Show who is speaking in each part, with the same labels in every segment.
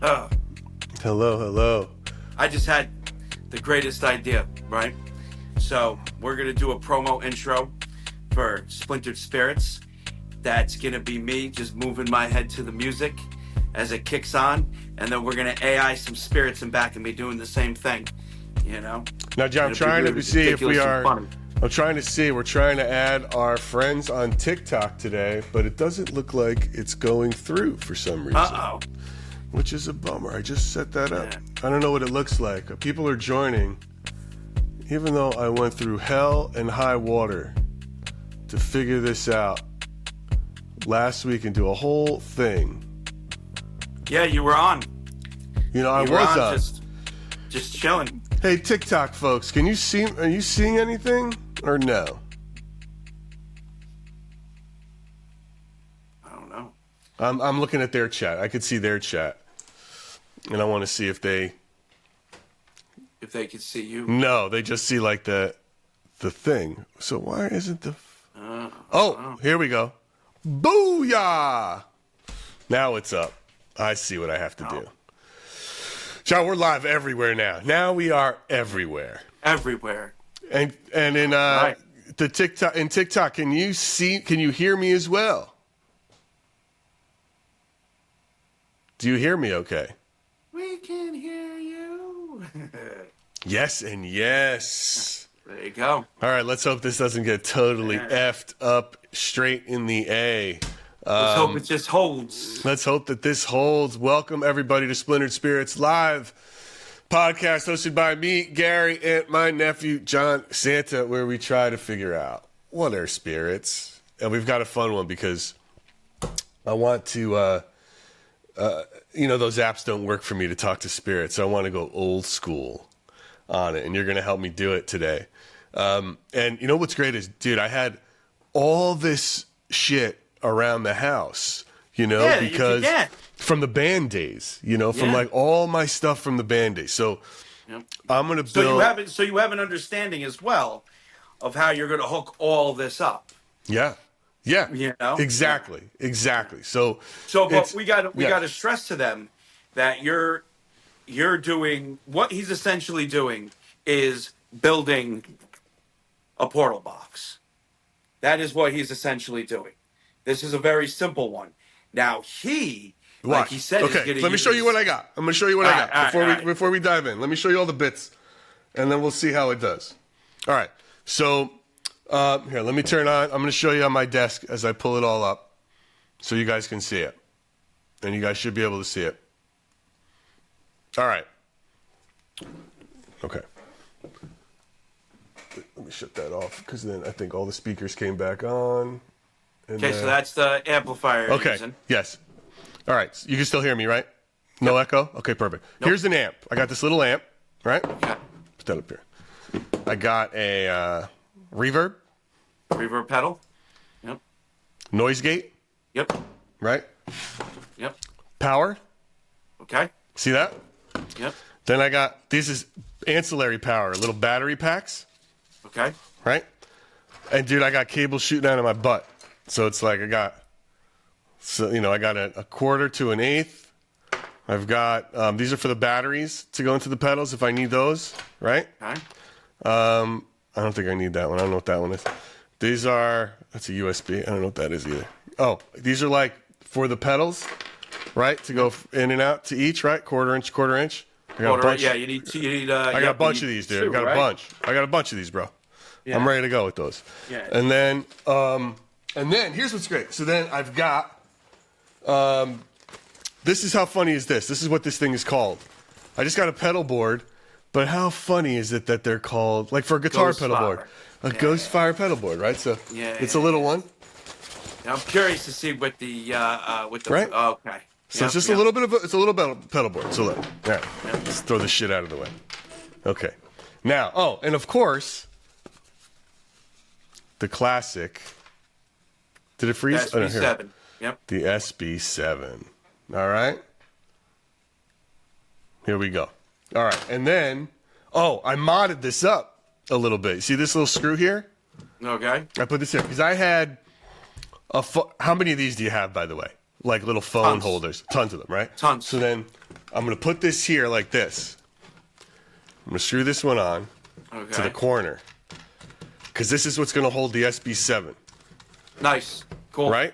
Speaker 1: Oh,
Speaker 2: Hello.
Speaker 1: I just had the greatest idea, right? So we're going to do a promo intro for Splintered Spirits. That's going to be me just moving my head to the music as it kicks on. And then we're going to AI some spirits in back and be doing the same thing, you know?
Speaker 2: Now, John, I'm trying to see if we are... I'm trying to see. We're trying to add our friends on TikTok today, but it doesn't look like it's going through for some reason.
Speaker 1: Uh-oh.
Speaker 2: Which is a bummer. I just set that up.
Speaker 1: Yeah.
Speaker 2: I don't know what it looks like. People are joining, even though I went through hell and high water to figure this out last week and do a whole thing.
Speaker 1: Yeah, you were on.
Speaker 2: You know, I was on.
Speaker 1: Just chilling.
Speaker 2: Hey, TikTok folks, are you seeing anything or no?
Speaker 1: I don't know.
Speaker 2: I'm looking at their chat. I could see their chat. And I want to see if they
Speaker 1: could see you.
Speaker 2: No, they just see like the thing. So why isn't the here we go. Booyah! Now it's up. I see what I have to do. John, we're live everywhere now. Now we are everywhere.
Speaker 1: Everywhere.
Speaker 2: And in
Speaker 1: right.
Speaker 2: the TikTok, can you hear me as well? Do you hear me okay?
Speaker 1: We can hear you.
Speaker 2: Yes and yes.
Speaker 1: There you go.
Speaker 2: All right, let's hope this doesn't get totally effed up straight in the A.
Speaker 1: Let's hope it just holds.
Speaker 2: Let's hope that this holds. Welcome, everybody, to Splintered Spirits Live podcast hosted by me, Gary, and my nephew, John Santa, where we try to figure out what are spirits. And we've got a fun one because I want to, those apps don't work for me to talk to spirits. So I want to go old school on it, and you're going to help me do it today. And you know what's great is, dude, I had all this shit around the house, because from the band days, from like all my stuff from the band days. So I'm going to build.
Speaker 1: So you have an understanding as well of how you're going to hook all this up.
Speaker 2: Yeah. Exactly. So
Speaker 1: but we got to stress to them that you're doing what he's essentially doing is building a portal box. That is what he's essentially doing. This is a very simple one. Now like he said,
Speaker 2: okay. Let me show you what I got. I'm going to show you what I got before we dive in. Let me show you all the bits, and then we'll see how it does. All right. So here, let me turn on. I'm going to show you on my desk as I pull it all up, so you guys can see it, and you guys should be able to see it. All right. Okay. Let me shut that off because then I think all the speakers came back on.
Speaker 1: Okay, so that's the amplifier.
Speaker 2: Okay. Yes. All right. You can still hear me, right? No echo? Okay, perfect. Nope. Here's an amp. I got this little amp, right?
Speaker 1: Okay.
Speaker 2: Put that up here. I got a reverb.
Speaker 1: Reverb pedal. Yep.
Speaker 2: Noise gate.
Speaker 1: Yep.
Speaker 2: Right?
Speaker 1: Yep.
Speaker 2: Power.
Speaker 1: Okay.
Speaker 2: See that?
Speaker 1: Yep.
Speaker 2: Then I got, this is ancillary power, little battery packs.
Speaker 1: Okay.
Speaker 2: Right? And dude, I got cables shooting out of my butt. So it's like I got a quarter to an eighth. I've got, these are for the batteries to go into the pedals if I need those, right?
Speaker 1: Okay.
Speaker 2: I don't think I need that one. I don't know what that one is. That's a USB. I don't know what that is either. Oh, these are like for the pedals, right? To go in and out to each, right? Quarter inch. I got a bunch.
Speaker 1: Yeah, you need.
Speaker 2: I got a bunch of these, dude. I got a bunch. I got a bunch of these, bro. Yeah. I'm ready to go with those.
Speaker 1: Yeah.
Speaker 2: And then here's what's great. So then I've got, this is how funny is this? This is what this thing is called. I just got a pedal board, but how funny is it that they're called, like for a guitar
Speaker 1: Ghost
Speaker 2: pedal
Speaker 1: Fire.
Speaker 2: board, a Ghost Fire pedal board, right? So it's a little one.
Speaker 1: Now I'm curious to see what the
Speaker 2: right.
Speaker 1: Oh, okay.
Speaker 2: So it's just a little bit of it's a little pedal board. So look, all right, let's throw this shit out of the way. Okay, now and of course the classic. Did it freeze?
Speaker 1: SB7. Yep.
Speaker 2: The SB7. All right. Here we go. All right, and then I modded this up a little bit. See this little screw here?
Speaker 1: Okay.
Speaker 2: I put this here because I had how many of these do you have, by the way? like little phone
Speaker 1: Tons.
Speaker 2: holders. Tons of them, right?
Speaker 1: Tons.
Speaker 2: So then I'm going to put this here like this. I'm going to screw this one on to the corner. Because this is what's going to hold the SB7.
Speaker 1: Nice. Cool.
Speaker 2: Right?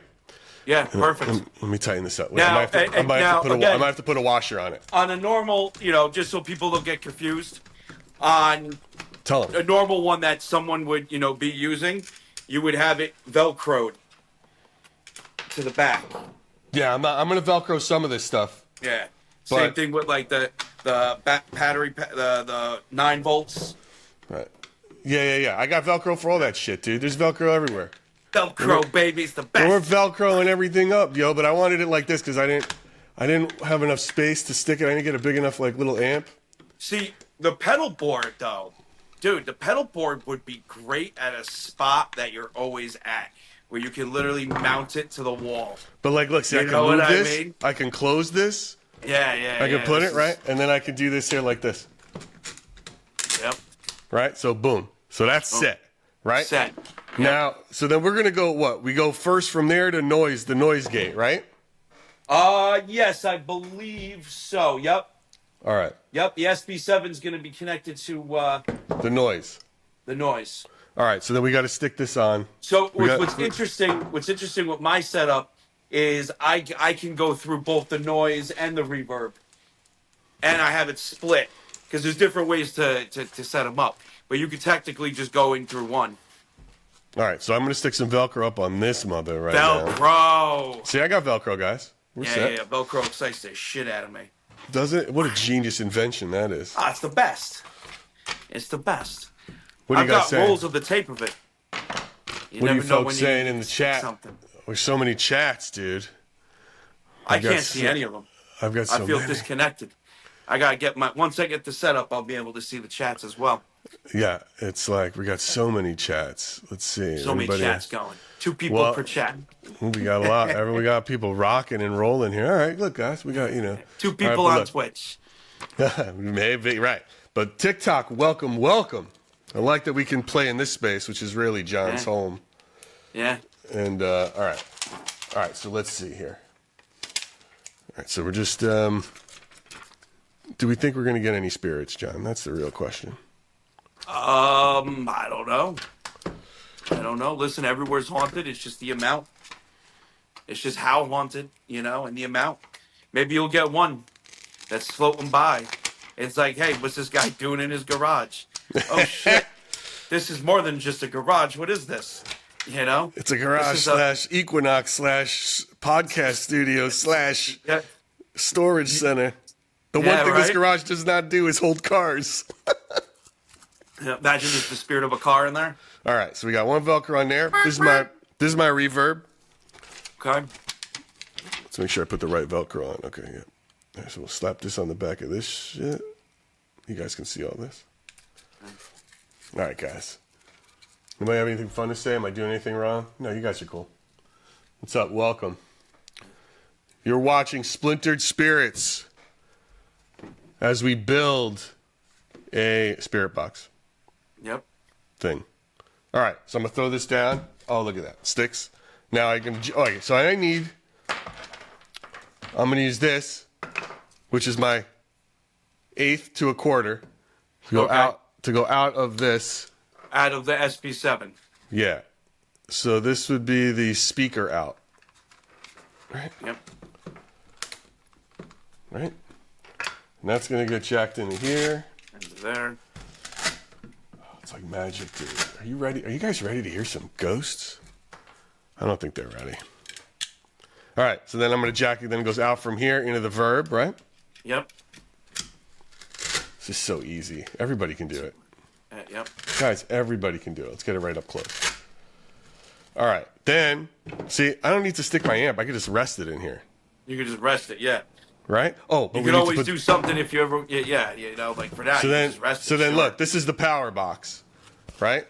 Speaker 1: Yeah, perfect.
Speaker 2: Let me tighten this up. Wait,
Speaker 1: Now,
Speaker 2: I might have to put a washer on it.
Speaker 1: On a normal, just so people don't get confused, on
Speaker 2: Tell them.
Speaker 1: a normal one that someone would, be using, you would have it Velcroed to the back.
Speaker 2: Yeah, I'm going to Velcro some of this stuff.
Speaker 1: Yeah. Same thing with like the back battery, the 9 volts.
Speaker 2: Right. Yeah. I got Velcro for all that shit, dude. There's Velcro everywhere.
Speaker 1: Velcro, baby, it's the best.
Speaker 2: We're Velcroing everything up, yo. But I wanted it like this because I didn't have enough space to stick it. I didn't get a big enough like little amp.
Speaker 1: See, the pedal board though, dude, the pedal board would be great at a spot that you're always at, where you can literally mount it to the wall.
Speaker 2: But like, look, see, I can move this. I can close this.
Speaker 1: Yeah.
Speaker 2: I can put it right, and then I can do this here like this.
Speaker 1: Yep.
Speaker 2: Right. So boom. So that's set. Right.
Speaker 1: Set.
Speaker 2: Now, so then we're gonna go what? We go first from there to the noise gate, right?
Speaker 1: Yes, I believe so. Yep.
Speaker 2: All right.
Speaker 1: Yep. The SB7 is gonna be connected to
Speaker 2: the noise.
Speaker 1: The noise.
Speaker 2: All right. So then we got to stick this on.
Speaker 1: So what's interesting with my setup is I can go through both the noise and the reverb, and I have it split because there's different ways to set them up. But you could technically just go in through one.
Speaker 2: All right, so I'm going to stick some Velcro up on this mother now.
Speaker 1: Velcro!
Speaker 2: See, I got Velcro, guys. We're set.
Speaker 1: Yeah. Velcro excites the shit out of me.
Speaker 2: Does it? What a genius invention that is.
Speaker 1: It's the best. It's the best.
Speaker 2: What do you guys say?
Speaker 1: I've got rolls of the tape of it.
Speaker 2: What are you folks saying in the chat? There's so many chats, dude.
Speaker 1: I can't see any of them.
Speaker 2: I've got so many.
Speaker 1: I feel disconnected. I got to get once I get the setup, I'll be able to see the chats as well.
Speaker 2: Yeah, it's like we got so many chats. Let's see.
Speaker 1: So many chats going. 2 people per chat.
Speaker 2: We got a lot. We got people rocking and rolling here. All right, look, guys, we got
Speaker 1: 2 people on Twitch.
Speaker 2: Maybe right, but TikTok, welcome. I like that we can play in this space, which is really John's home.
Speaker 1: Yeah.
Speaker 2: And all right. So let's see here. All right, so we're just. Do we think we're going to get any spirits, John? That's the real question.
Speaker 1: I don't know. Listen, everywhere's haunted. It's just the amount. It's just how haunted, and the amount. Maybe you'll get one that's floating by. It's like, hey, what's this guy doing in his garage? Oh, shit. This is more than just a garage. What is this?
Speaker 2: It's a garage / Equinox / podcast studio / storage center. The one thing this garage does not do is hold cars.
Speaker 1: Imagine there's the spirit of a car in there.
Speaker 2: All right, so we got one Velcro on there. This is my reverb.
Speaker 1: Okay.
Speaker 2: Let's make sure I put the right Velcro on. Okay, yeah. All right, so we'll slap this on the back of this shit. You guys can see all this. All right, guys. Anybody have anything fun to say? Am I doing anything wrong? No, you guys are cool. What's up? Welcome. You're watching Splintered Spirits as we build a spirit box.
Speaker 1: Yep.
Speaker 2: Thing. All right, so I'm going to throw this down. Oh, look at that. Sticks. Now I can... Okay, so I'm going to use this, which is my 1/8 to 1/4 to go out of this.
Speaker 1: Out of the SB7.
Speaker 2: Yeah. So this would be the speaker out. Right?
Speaker 1: Yep.
Speaker 2: Right? And that's going to get jacked into here.
Speaker 1: Into there.
Speaker 2: Oh, it's like magic, dude. Are you ready? Are you guys ready to hear some ghosts? I don't think they're ready. All right. So then I'm going to jack it. Then it goes out from here into the verb, right?
Speaker 1: Yep.
Speaker 2: This is so easy. Everybody can do it.
Speaker 1: Yep.
Speaker 2: Guys, everybody can do it. Let's get it right up close. All right. Then, see, I don't need to stick my amp. I can just rest it in here.
Speaker 1: You can just rest it, yeah.
Speaker 2: Right? Oh, but
Speaker 1: you can always do something if you ever, like for that.
Speaker 2: So then, look, this is the power box, right?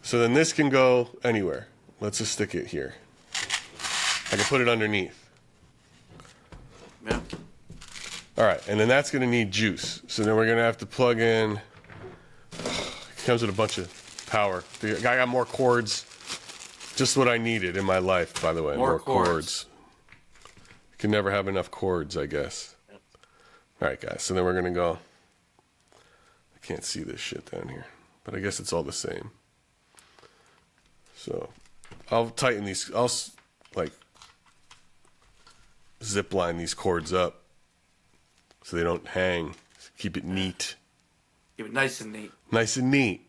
Speaker 2: So then this can go anywhere. Let's just stick it here. I can put it underneath.
Speaker 1: Yeah.
Speaker 2: All right, and then that's going to need juice. So then we're going to have to plug in. It comes with a bunch of power. I got more cords. Just what I needed in my life, by the way. More cords. Can never have enough chords, I guess. All right, guys. So then we're going to go. I can't see this shit down here, but I guess it's all the same. So I'll tighten these. I'll like zip line these cords up so they don't hang. Keep it neat.
Speaker 1: Keep it nice and neat.
Speaker 2: Nice and neat.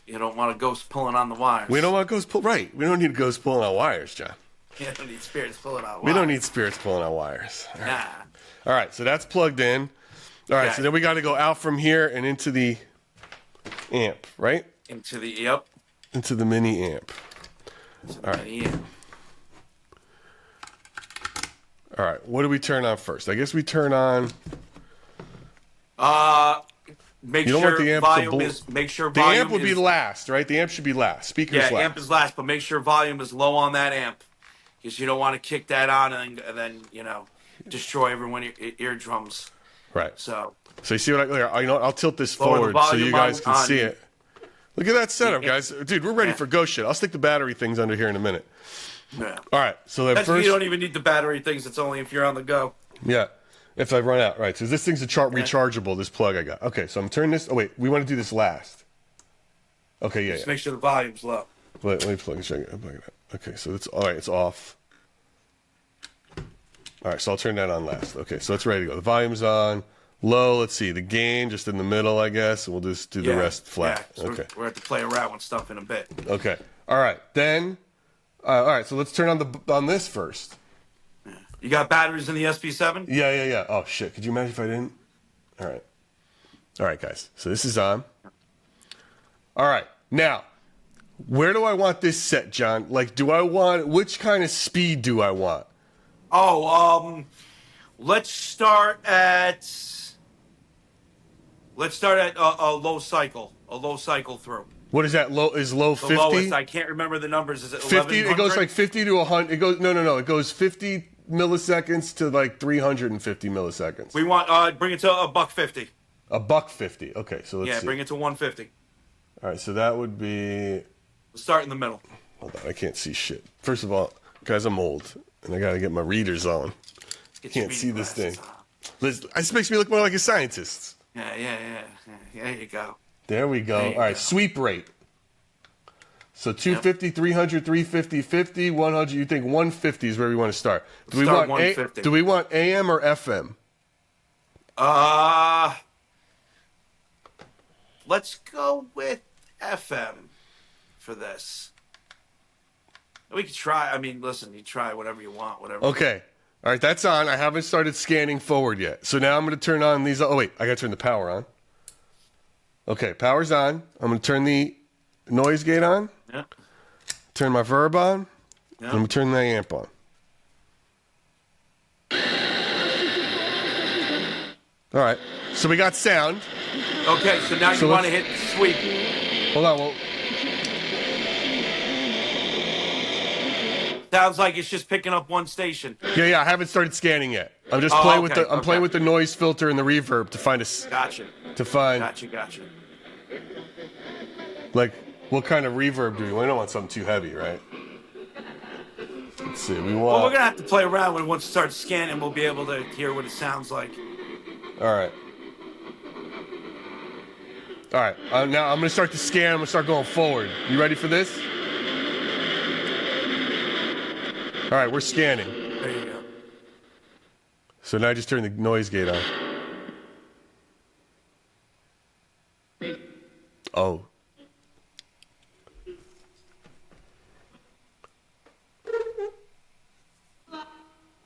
Speaker 1: You don't want a ghost pulling on the wires.
Speaker 2: We don't want ghosts pull. Right. We don't need ghosts pulling on wires, John.
Speaker 1: You don't need spirits pulling on wires.
Speaker 2: We don't need spirits pulling on wires. All right.
Speaker 1: Nah.
Speaker 2: All right. So that's plugged in. All right.
Speaker 1: Okay.
Speaker 2: So then we got to go out from here and into the amp, right?
Speaker 1: Into the, yep.
Speaker 2: Into the mini amp.
Speaker 1: All right. Yeah.
Speaker 2: All right. What do we turn on first? I guess we turn on.
Speaker 1: Make
Speaker 2: You don't
Speaker 1: sure
Speaker 2: want the amp
Speaker 1: volume
Speaker 2: to
Speaker 1: is. Make sure
Speaker 2: The
Speaker 1: volume
Speaker 2: amp would be
Speaker 1: is-
Speaker 2: last, right? The amp should be last. Speakers
Speaker 1: Yeah,
Speaker 2: last.
Speaker 1: amp is last, but make sure volume is low on that amp, because you don't want to kick that on and then destroy everyone eardrums.
Speaker 2: Right.
Speaker 1: So
Speaker 2: So you see what I'll tilt this
Speaker 1: Lower the
Speaker 2: forward so
Speaker 1: volume
Speaker 2: you guys
Speaker 1: on-
Speaker 2: can
Speaker 1: on-
Speaker 2: see it. Look at that setup, guys. Dude, we're ready
Speaker 1: Yeah.
Speaker 2: for ghost shit. I'll stick the battery things under here in a minute.
Speaker 1: yeah,
Speaker 2: All right. So then
Speaker 1: that's
Speaker 2: first,
Speaker 1: you don't even need the battery things. It's only if you're on the go.
Speaker 2: yeah. If I run out, right? So this thing's rechargeable. This plug I got. Okay. So I'm turning this. Oh wait, we want to do this last. Okay. Yeah.
Speaker 1: Just make sure the volume's low.
Speaker 2: Let me plug it. Okay. So it's all right. It's off. All right. So I'll turn that on last. Okay. So it's ready to go. The volume's on. Low. Let's see. The gain just in the middle, I guess. And we'll just do the rest flat.
Speaker 1: Yeah, so
Speaker 2: Okay.
Speaker 1: we're at to play around with stuff in a bit.
Speaker 2: Okay. All right. Then. All right. So let's turn on this first.
Speaker 1: You got batteries in the SP7?
Speaker 2: Yeah. Oh shit! Could you imagine if I didn't? All right, guys. So this is on. All right, now, where do I want this set, John? Like, which kind of speed do I want?
Speaker 1: Oh, let's start at a low cycle through.
Speaker 2: What is that? Is low
Speaker 1: The
Speaker 2: 50?
Speaker 1: lowest. I can't remember the numbers. Is it
Speaker 2: 50? It goes
Speaker 1: 1100?
Speaker 2: like 50 to 100. It goes no. It goes 50 milliseconds to like 350 milliseconds.
Speaker 1: We want bring it to $150.
Speaker 2: $150. Okay, so let's see.
Speaker 1: Bring it to 150.
Speaker 2: All right, so that would be.
Speaker 1: Let's start in the middle.
Speaker 2: Hold on, I can't see shit. First of all, guys, I'm old, and I gotta get my readers on.
Speaker 1: Get your
Speaker 2: Can't see
Speaker 1: reading
Speaker 2: this
Speaker 1: glasses
Speaker 2: thing.
Speaker 1: on.
Speaker 2: This makes me look more like a scientist.
Speaker 1: Yeah. There you go.
Speaker 2: There we go.
Speaker 1: There you
Speaker 2: All right,
Speaker 1: go.
Speaker 2: sweep rate. So 250, 300, 350, 50, 100. You think 150 is where we want to start? Do we
Speaker 1: Start
Speaker 2: want
Speaker 1: 150.
Speaker 2: Do we want AM or FM?
Speaker 1: Let's go with FM for this. We could try. I mean, listen, you try whatever you want, whatever.
Speaker 2: Okay. All right, that's on. I haven't started scanning forward yet. So now I'm going to turn on these. Oh, wait. I got to turn the power on. Okay, power's on. I'm going to turn the noise gate on.
Speaker 1: Yeah.
Speaker 2: Turn my verb on.
Speaker 1: Yeah.
Speaker 2: And I'm going to turn the amp on. All right. So we got sound.
Speaker 1: Okay, so now
Speaker 2: So
Speaker 1: you want to
Speaker 2: let's-
Speaker 1: hit sweep.
Speaker 2: Hold on. Well,
Speaker 1: Sounds like it's just picking up one station.
Speaker 2: yeah. I haven't started scanning yet. I'm just
Speaker 1: Oh,
Speaker 2: playing with
Speaker 1: okay,
Speaker 2: the. I'm playing
Speaker 1: okay.
Speaker 2: with the noise filter and the reverb to find
Speaker 1: Gotcha. Gotcha.
Speaker 2: like what kind of reverb do we want? We don't want something too heavy, right? Let's see. We
Speaker 1: Well,
Speaker 2: want.
Speaker 1: we're gonna have to play around when once it starts scanning, we'll be able to hear what it sounds like.
Speaker 2: All right. All right. Now I'm gonna start to scan. I'm gonna start going forward. You ready for this? All right, we're scanning.
Speaker 1: There you go.
Speaker 2: So now I just turn the noise gate on. Oh.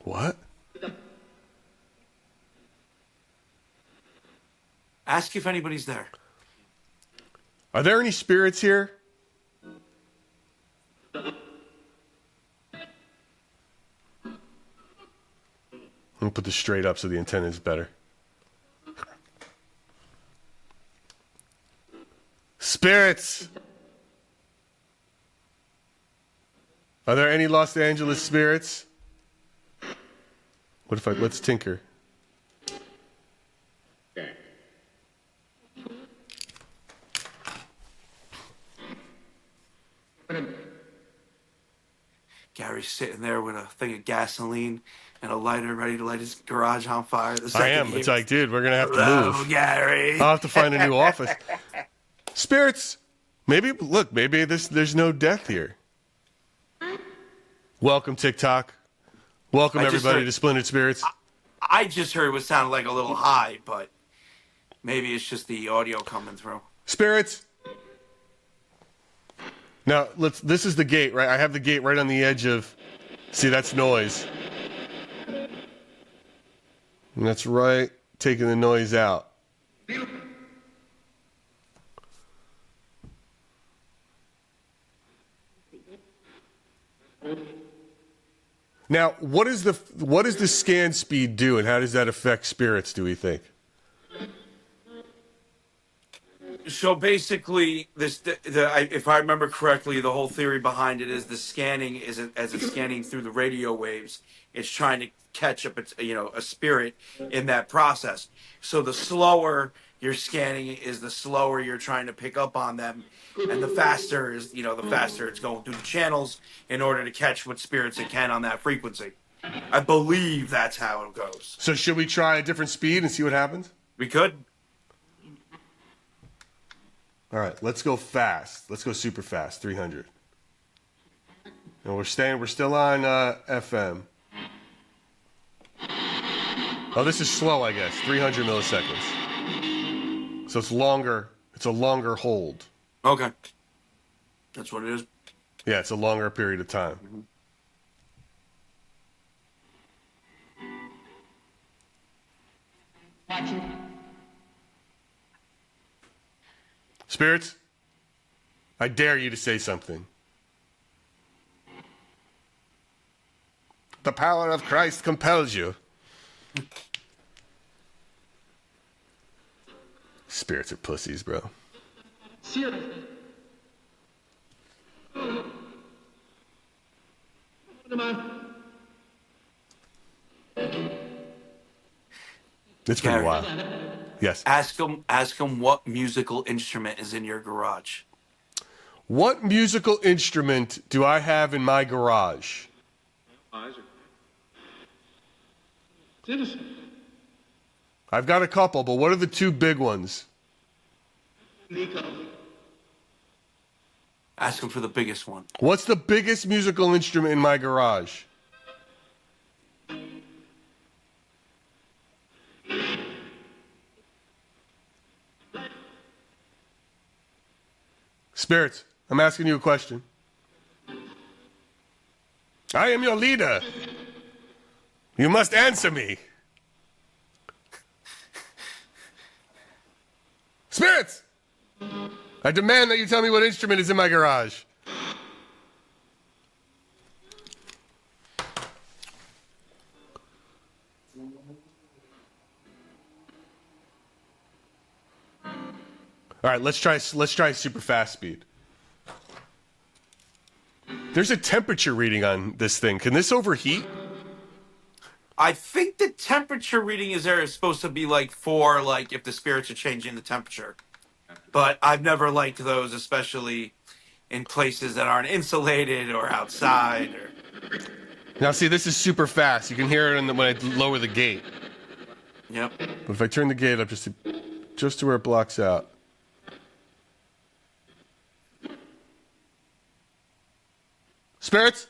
Speaker 2: What?
Speaker 1: Ask if anybody's there.
Speaker 2: Are there any spirits here? I'm gonna put this straight up so the antenna is better. Spirits! Are there any Los Angeles spirits? What if let's tinker.
Speaker 1: Gary's sitting there with a thing of gasoline and a lighter ready to light his garage on fire the
Speaker 2: I
Speaker 1: second
Speaker 2: am.
Speaker 1: he
Speaker 2: It's
Speaker 1: hears,
Speaker 2: like, dude, we're going to have to
Speaker 1: "Hello,
Speaker 2: move.
Speaker 1: Gary."
Speaker 2: I'll have to find a new office. Spirits, maybe there's no death here. Welcome, TikTok. Welcome,
Speaker 1: I just
Speaker 2: everybody,
Speaker 1: heard-
Speaker 2: to Splintered Spirits.
Speaker 1: I just heard what sounded like a little high, but maybe it's just the audio coming through.
Speaker 2: Spirits. Now, this is the gate, right? I have the gate right on the edge of... See, that's noise. And that's right, taking the noise out. Now, what does the scan speed do, and how does that affect spirits, do we think?
Speaker 1: So basically, if I remember correctly, the whole theory behind it is the scanning as it's scanning through the radio waves, it's trying to catch up, a spirit in that process. So the slower you're scanning is the slower you're trying to pick up on them, and the faster it's going through the channels in order to catch what spirits it can on that frequency. I believe that's how it goes.
Speaker 2: So should we try a different speed and see what happens?
Speaker 1: We could.
Speaker 2: All right, let's go fast. Let's go super fast, 300. And we're still on FM. Oh, this is slow, I guess. 300 milliseconds. So it's longer. It's a longer hold.
Speaker 1: Okay. That's what it is.
Speaker 2: Yeah, it's a longer period of time. Spirits, I dare you to say something. The power of Christ compels you. Spirits are pussies, bro. It's been a while. Yes.
Speaker 1: Ask him what musical instrument is in your garage.
Speaker 2: What musical instrument do I have in my garage? I've got a couple, but what are the two big ones?
Speaker 1: Ask him for the biggest one.
Speaker 2: What's the biggest musical instrument in my garage? Spirits, I'm asking you a question. I am your leader. You must answer me. Spirits! I demand that you tell me what instrument is in my garage. All right, let's try super fast speed. There's a temperature reading on this thing. Can this overheat?
Speaker 1: I think the temperature reading is supposed to be like if the spirits are changing the temperature. But I've never liked those, especially in places that aren't insulated or outside.
Speaker 2: Now, see, this is super fast. You can hear it when I lower the gate.
Speaker 1: Yep.
Speaker 2: But if I turn the gate up just to where it blocks out. Spirits?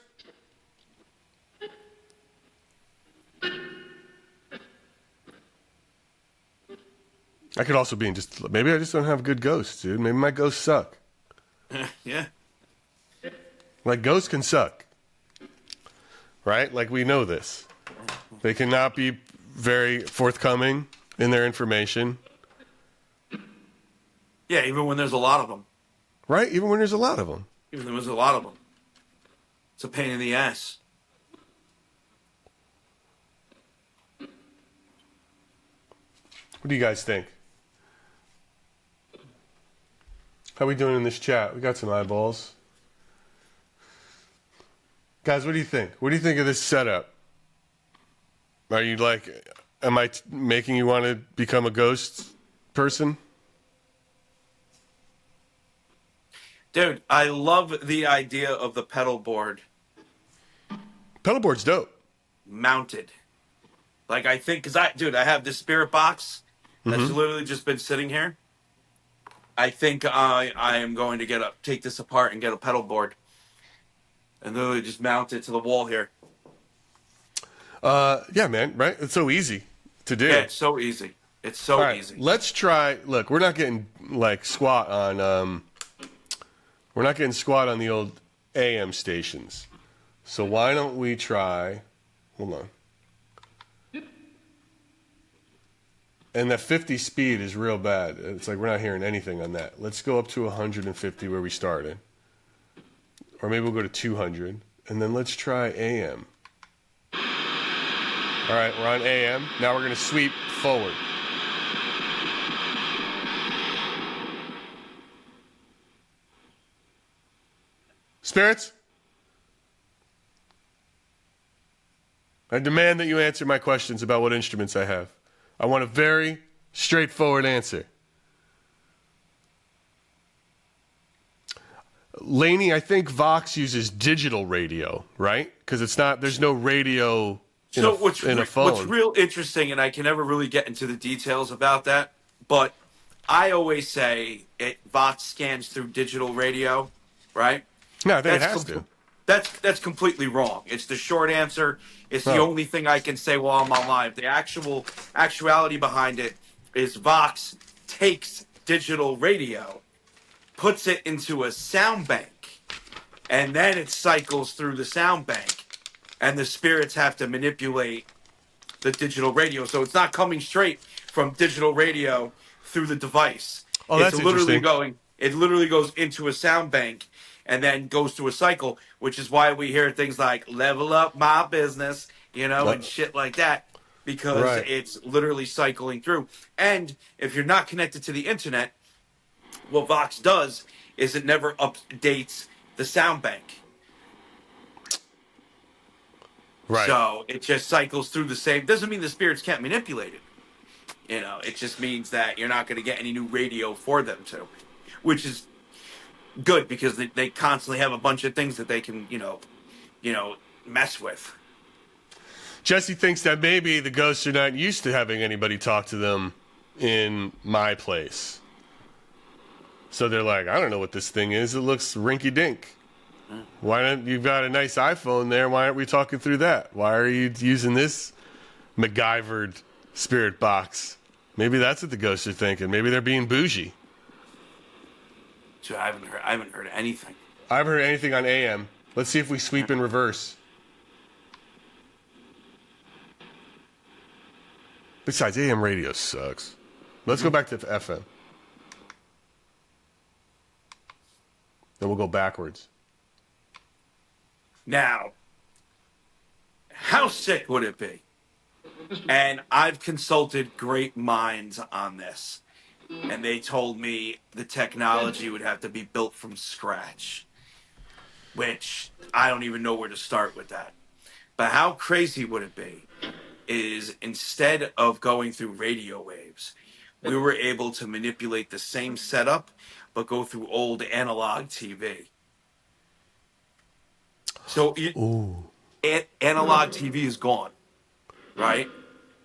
Speaker 2: I could also be maybe I just don't have good ghosts, dude. Maybe my ghosts suck.
Speaker 1: Yeah.
Speaker 2: Like, ghosts can suck. Right? Like, we know this. They cannot be very forthcoming in their information.
Speaker 1: Yeah, even when there's a lot of them.
Speaker 2: Right? Even when there's a lot of them.
Speaker 1: Even when there's a lot of them. It's a pain in the ass.
Speaker 2: What do you guys think? How we doing in this chat? We got some eyeballs. Guys, what do you think? What do you think of this setup? Are you am I making you want to become a ghost person?
Speaker 1: Dude, I love the idea of the pedal board
Speaker 2: Pedalboard's dope.
Speaker 1: mounted. Like I think, because I have this spirit box that's literally just been sitting here. I think I am going to take this apart and get a pedal board and literally just mount it to the wall here.
Speaker 2: Yeah, man, right? It's so easy to do.
Speaker 1: Yeah, it's so easy. It's so
Speaker 2: All right,
Speaker 1: easy.
Speaker 2: let's try. Look, we're not getting like squat on. We're not getting squat on the old AM stations. So why don't we try? Hold on. And that 50 speed is real bad. It's like we're not hearing anything on that. Let's go up to 150 where we started. Or maybe we'll go to 200. And then let's try AM. All right, we're on AM. Now we're going to sweep forward. Spirits? I demand that you answer my questions about what instruments I have. I want a very straightforward answer. Laney, I think Vox uses digital radio, right? Because there's no radio in a phone.
Speaker 1: What's real interesting, and I can never really get into the details about that, but I always say Vox scans through digital radio, right?
Speaker 2: No, I think it has to.
Speaker 1: That's completely wrong. It's the short answer. It's the only thing I can say while I'm on live. The actuality behind it is Vox takes digital radio, puts it into a sound bank, and then it cycles through the sound bank, and the spirits have to manipulate the digital radio. So it's not coming straight from digital radio through the device.
Speaker 2: Oh, that's interesting.
Speaker 1: It literally goes into a sound bank and then goes through a cycle, which is why we hear things like level up my business, and shit like that, because it's literally cycling through. And if you're not connected to the internet, what Vox does is it never updates the sound bank.
Speaker 2: Right.
Speaker 1: So it just cycles through the same. Doesn't mean the spirits can't manipulate it. It just means that you're not going to get any new radio for them to, which is good because they constantly have a bunch of things that they can, mess with.
Speaker 2: Jesse thinks that maybe the ghosts are not used to having anybody talk to them in my place. So they're like, I don't know what this thing is. It looks rinky-dink. Why don't you've got a nice iPhone there? Why aren't we talking through that? Why are you using this MacGyvered spirit box? Maybe that's what the ghosts are thinking. Maybe they're being bougie.
Speaker 1: So I haven't heard anything.
Speaker 2: I haven't heard anything on AM. Let's see if we sweep in reverse. Besides, AM radio sucks. Let's go back to FM. Then we'll go backwards.
Speaker 1: Now, how sick would it be? And I've consulted great minds on this. And they told me the technology would have to be built from scratch. Which, I don't even know where to start with that. But how crazy would it be is instead of going through radio waves, we were able to manipulate the same setup, but go through old analog TV. So analog TV is gone, right?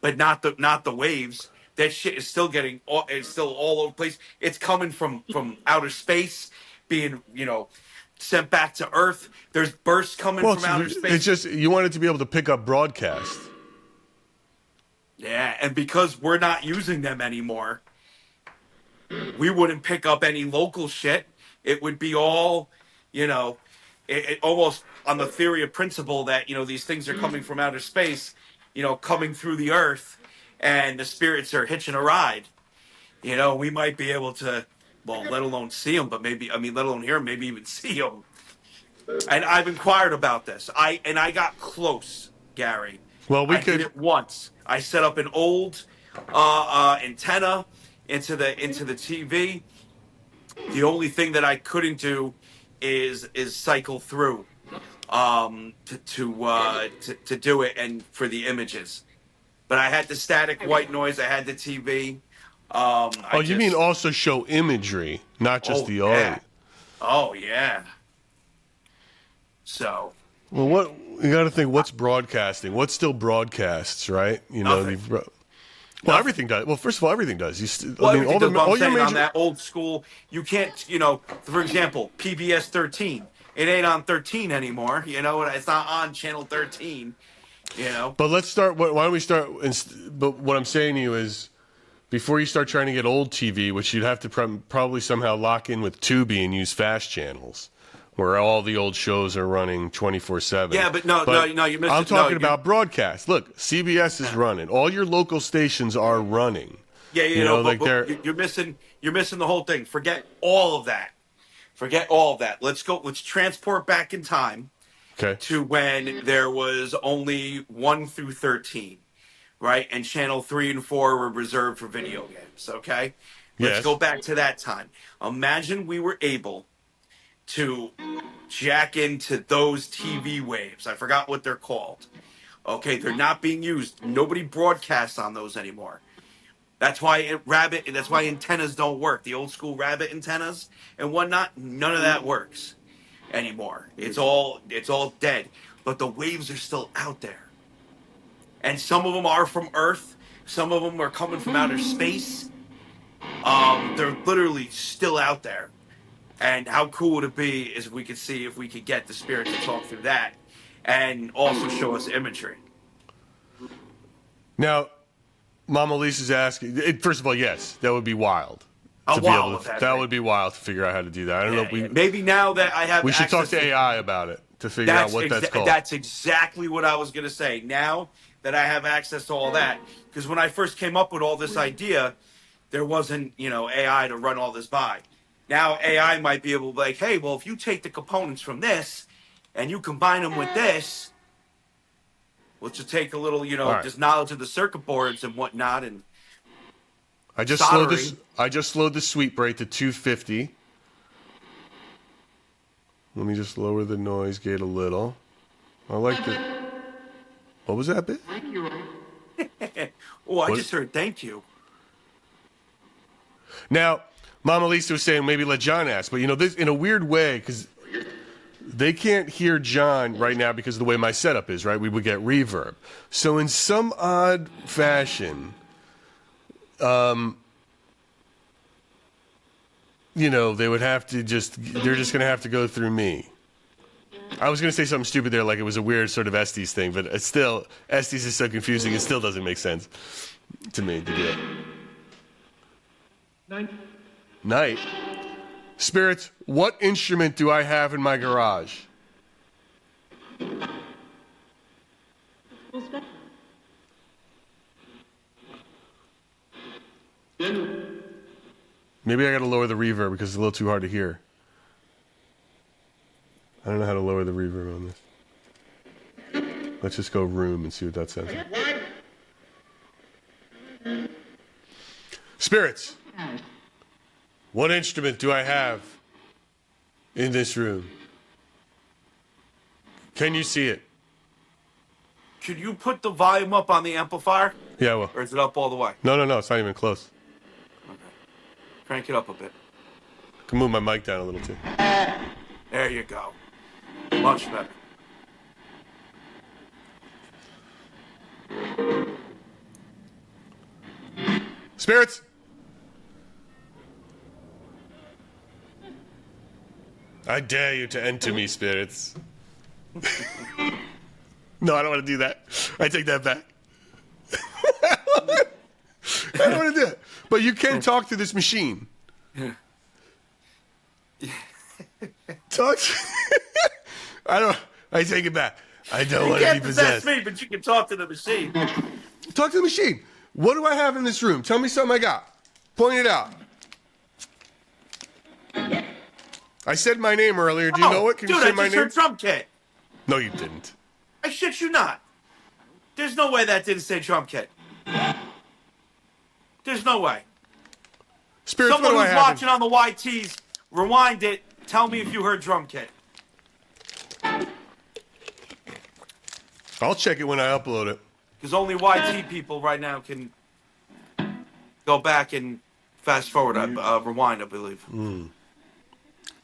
Speaker 1: But not the waves. That shit is still it's still all over the place. It's coming from outer space, being sent back to Earth. There's bursts coming from outer space.
Speaker 2: It's just you want it to be able to pick up broadcast.
Speaker 1: Yeah, and because we're not using them anymore, we wouldn't pick up any local shit. It would be all, it almost on the theory of principle that, these things are coming from outer space, coming through the earth, and the spirits are hitching a ride. We might be able to, let alone see them, but let alone hear them, maybe even see them. And I've inquired about this. I got close, Gary.
Speaker 2: Well, I
Speaker 1: did it once. I set up an old antenna into the TV. The only thing that I couldn't do is cycle through to do it and for the images. But I had the static white noise. I had the TV.
Speaker 2: You mean also show imagery, not just the audio?
Speaker 1: Oh yeah. So.
Speaker 2: Well, what You got to think, what's broadcasting? What's still broadcasts, right? You know,
Speaker 1: Nothing.
Speaker 2: well,
Speaker 1: Nothing.
Speaker 2: everything does. Well, first of all, everything does.
Speaker 1: Well, everything does, but I'm
Speaker 2: all your
Speaker 1: saying on
Speaker 2: major.
Speaker 1: that old school, you can't, for example, PBS 13. It ain't on 13 anymore. It's not on channel 13.
Speaker 2: But let's start. Why don't we start? But what I'm saying to you is, before you start trying to get old TV, which you'd have to probably somehow lock in with Tubi and use fast channels, where all the old shows are running 24/7.
Speaker 1: Yeah, but no, you missed it.
Speaker 2: I'm talking about broadcast. Look, CBS is running. All your local stations are running.
Speaker 1: Yeah, but you're missing the whole thing. Forget all of that. Let's transport back in time to when there was only 1 through 13, right? And channel 3 and 4 were reserved for video games, okay? Let's go back to that time. Imagine we were able to jack into those TV waves. I forgot what they're called. Okay, they're not being used. Nobody broadcasts on those anymore. That's why that's why antennas don't work. The old school rabbit antennas and whatnot, none of that works anymore. It's all dead. But the waves are still out there. And some of them are from Earth. Some of them are coming from outer space. They're literally still out there. And how cool would it be is we could see if we could get the spirit to talk through that and also show us imagery.
Speaker 2: Now, Mama Lisa's asking. First of all, yes, that would be wild. That would be wild to figure out how to do that. I don't know.
Speaker 1: Maybe now that I have,
Speaker 2: we should talk to AI about it to figure out what that's called.
Speaker 1: That's exactly what I was going to say. Now that I have access to all that, because when I first came up with all this idea, there wasn't AI to run all this by. Now AI might be able to be like, hey, well, if you take the components from this and you combine them with this, let's just take a little, just knowledge of the circuit boards and whatnot, and
Speaker 2: I just slowed the sweep rate to 250. Let me just lower the noise gate a little. I like the. What was that bit?
Speaker 1: Thank you. I just heard thank you.
Speaker 2: Now, Mama Lisa was saying maybe let John ask, but this in a weird way because they can't hear John right now because of the way my setup is. Right, we would get reverb. So in some odd fashion, they would have to they're just going to have to go through me. I was going to say something stupid there, like it was a weird sort of Estes thing, but it's still, Estes is so confusing, it still doesn't make sense to me to do it. Night. Spirits, what instrument do I have in my garage? Maybe I got to lower the reverb because it's a little too hard to hear. I don't know how to lower the reverb on this. Let's just go room and see what that sounds like. Spirits, what instrument do I have in this room? Can you see it?
Speaker 1: Could you put the volume up on the amplifier?
Speaker 2: Yeah, well.
Speaker 1: Or is it up all the way?
Speaker 2: No, it's not even close.
Speaker 1: Okay. Crank it up a bit.
Speaker 2: I can move my mic down a little too.
Speaker 1: There you go. Much better.
Speaker 2: Spirits? I dare you to enter me, spirits. No, I don't want to do that. I take that back. I don't want to do it. But you can talk to this machine. Talk to... I take it back. I don't want to be possessed.
Speaker 1: You can't possess me, but you can talk to the machine.
Speaker 2: Talk to the machine. What do I have in this room? Tell me something I got. Point it out. I said my name earlier. Do you know it? Can you say my name?
Speaker 1: Dude, I just heard drum kit.
Speaker 2: No, you didn't.
Speaker 1: I shit you not. There's no way that didn't say drum kit. There's no way.
Speaker 2: Spirits,
Speaker 1: someone who's watching on the YTs, rewind it. Tell me if you heard drum kit.
Speaker 2: I'll check it when I upload it.
Speaker 1: Because only YT people right now can go back and fast forward, rewind, I believe.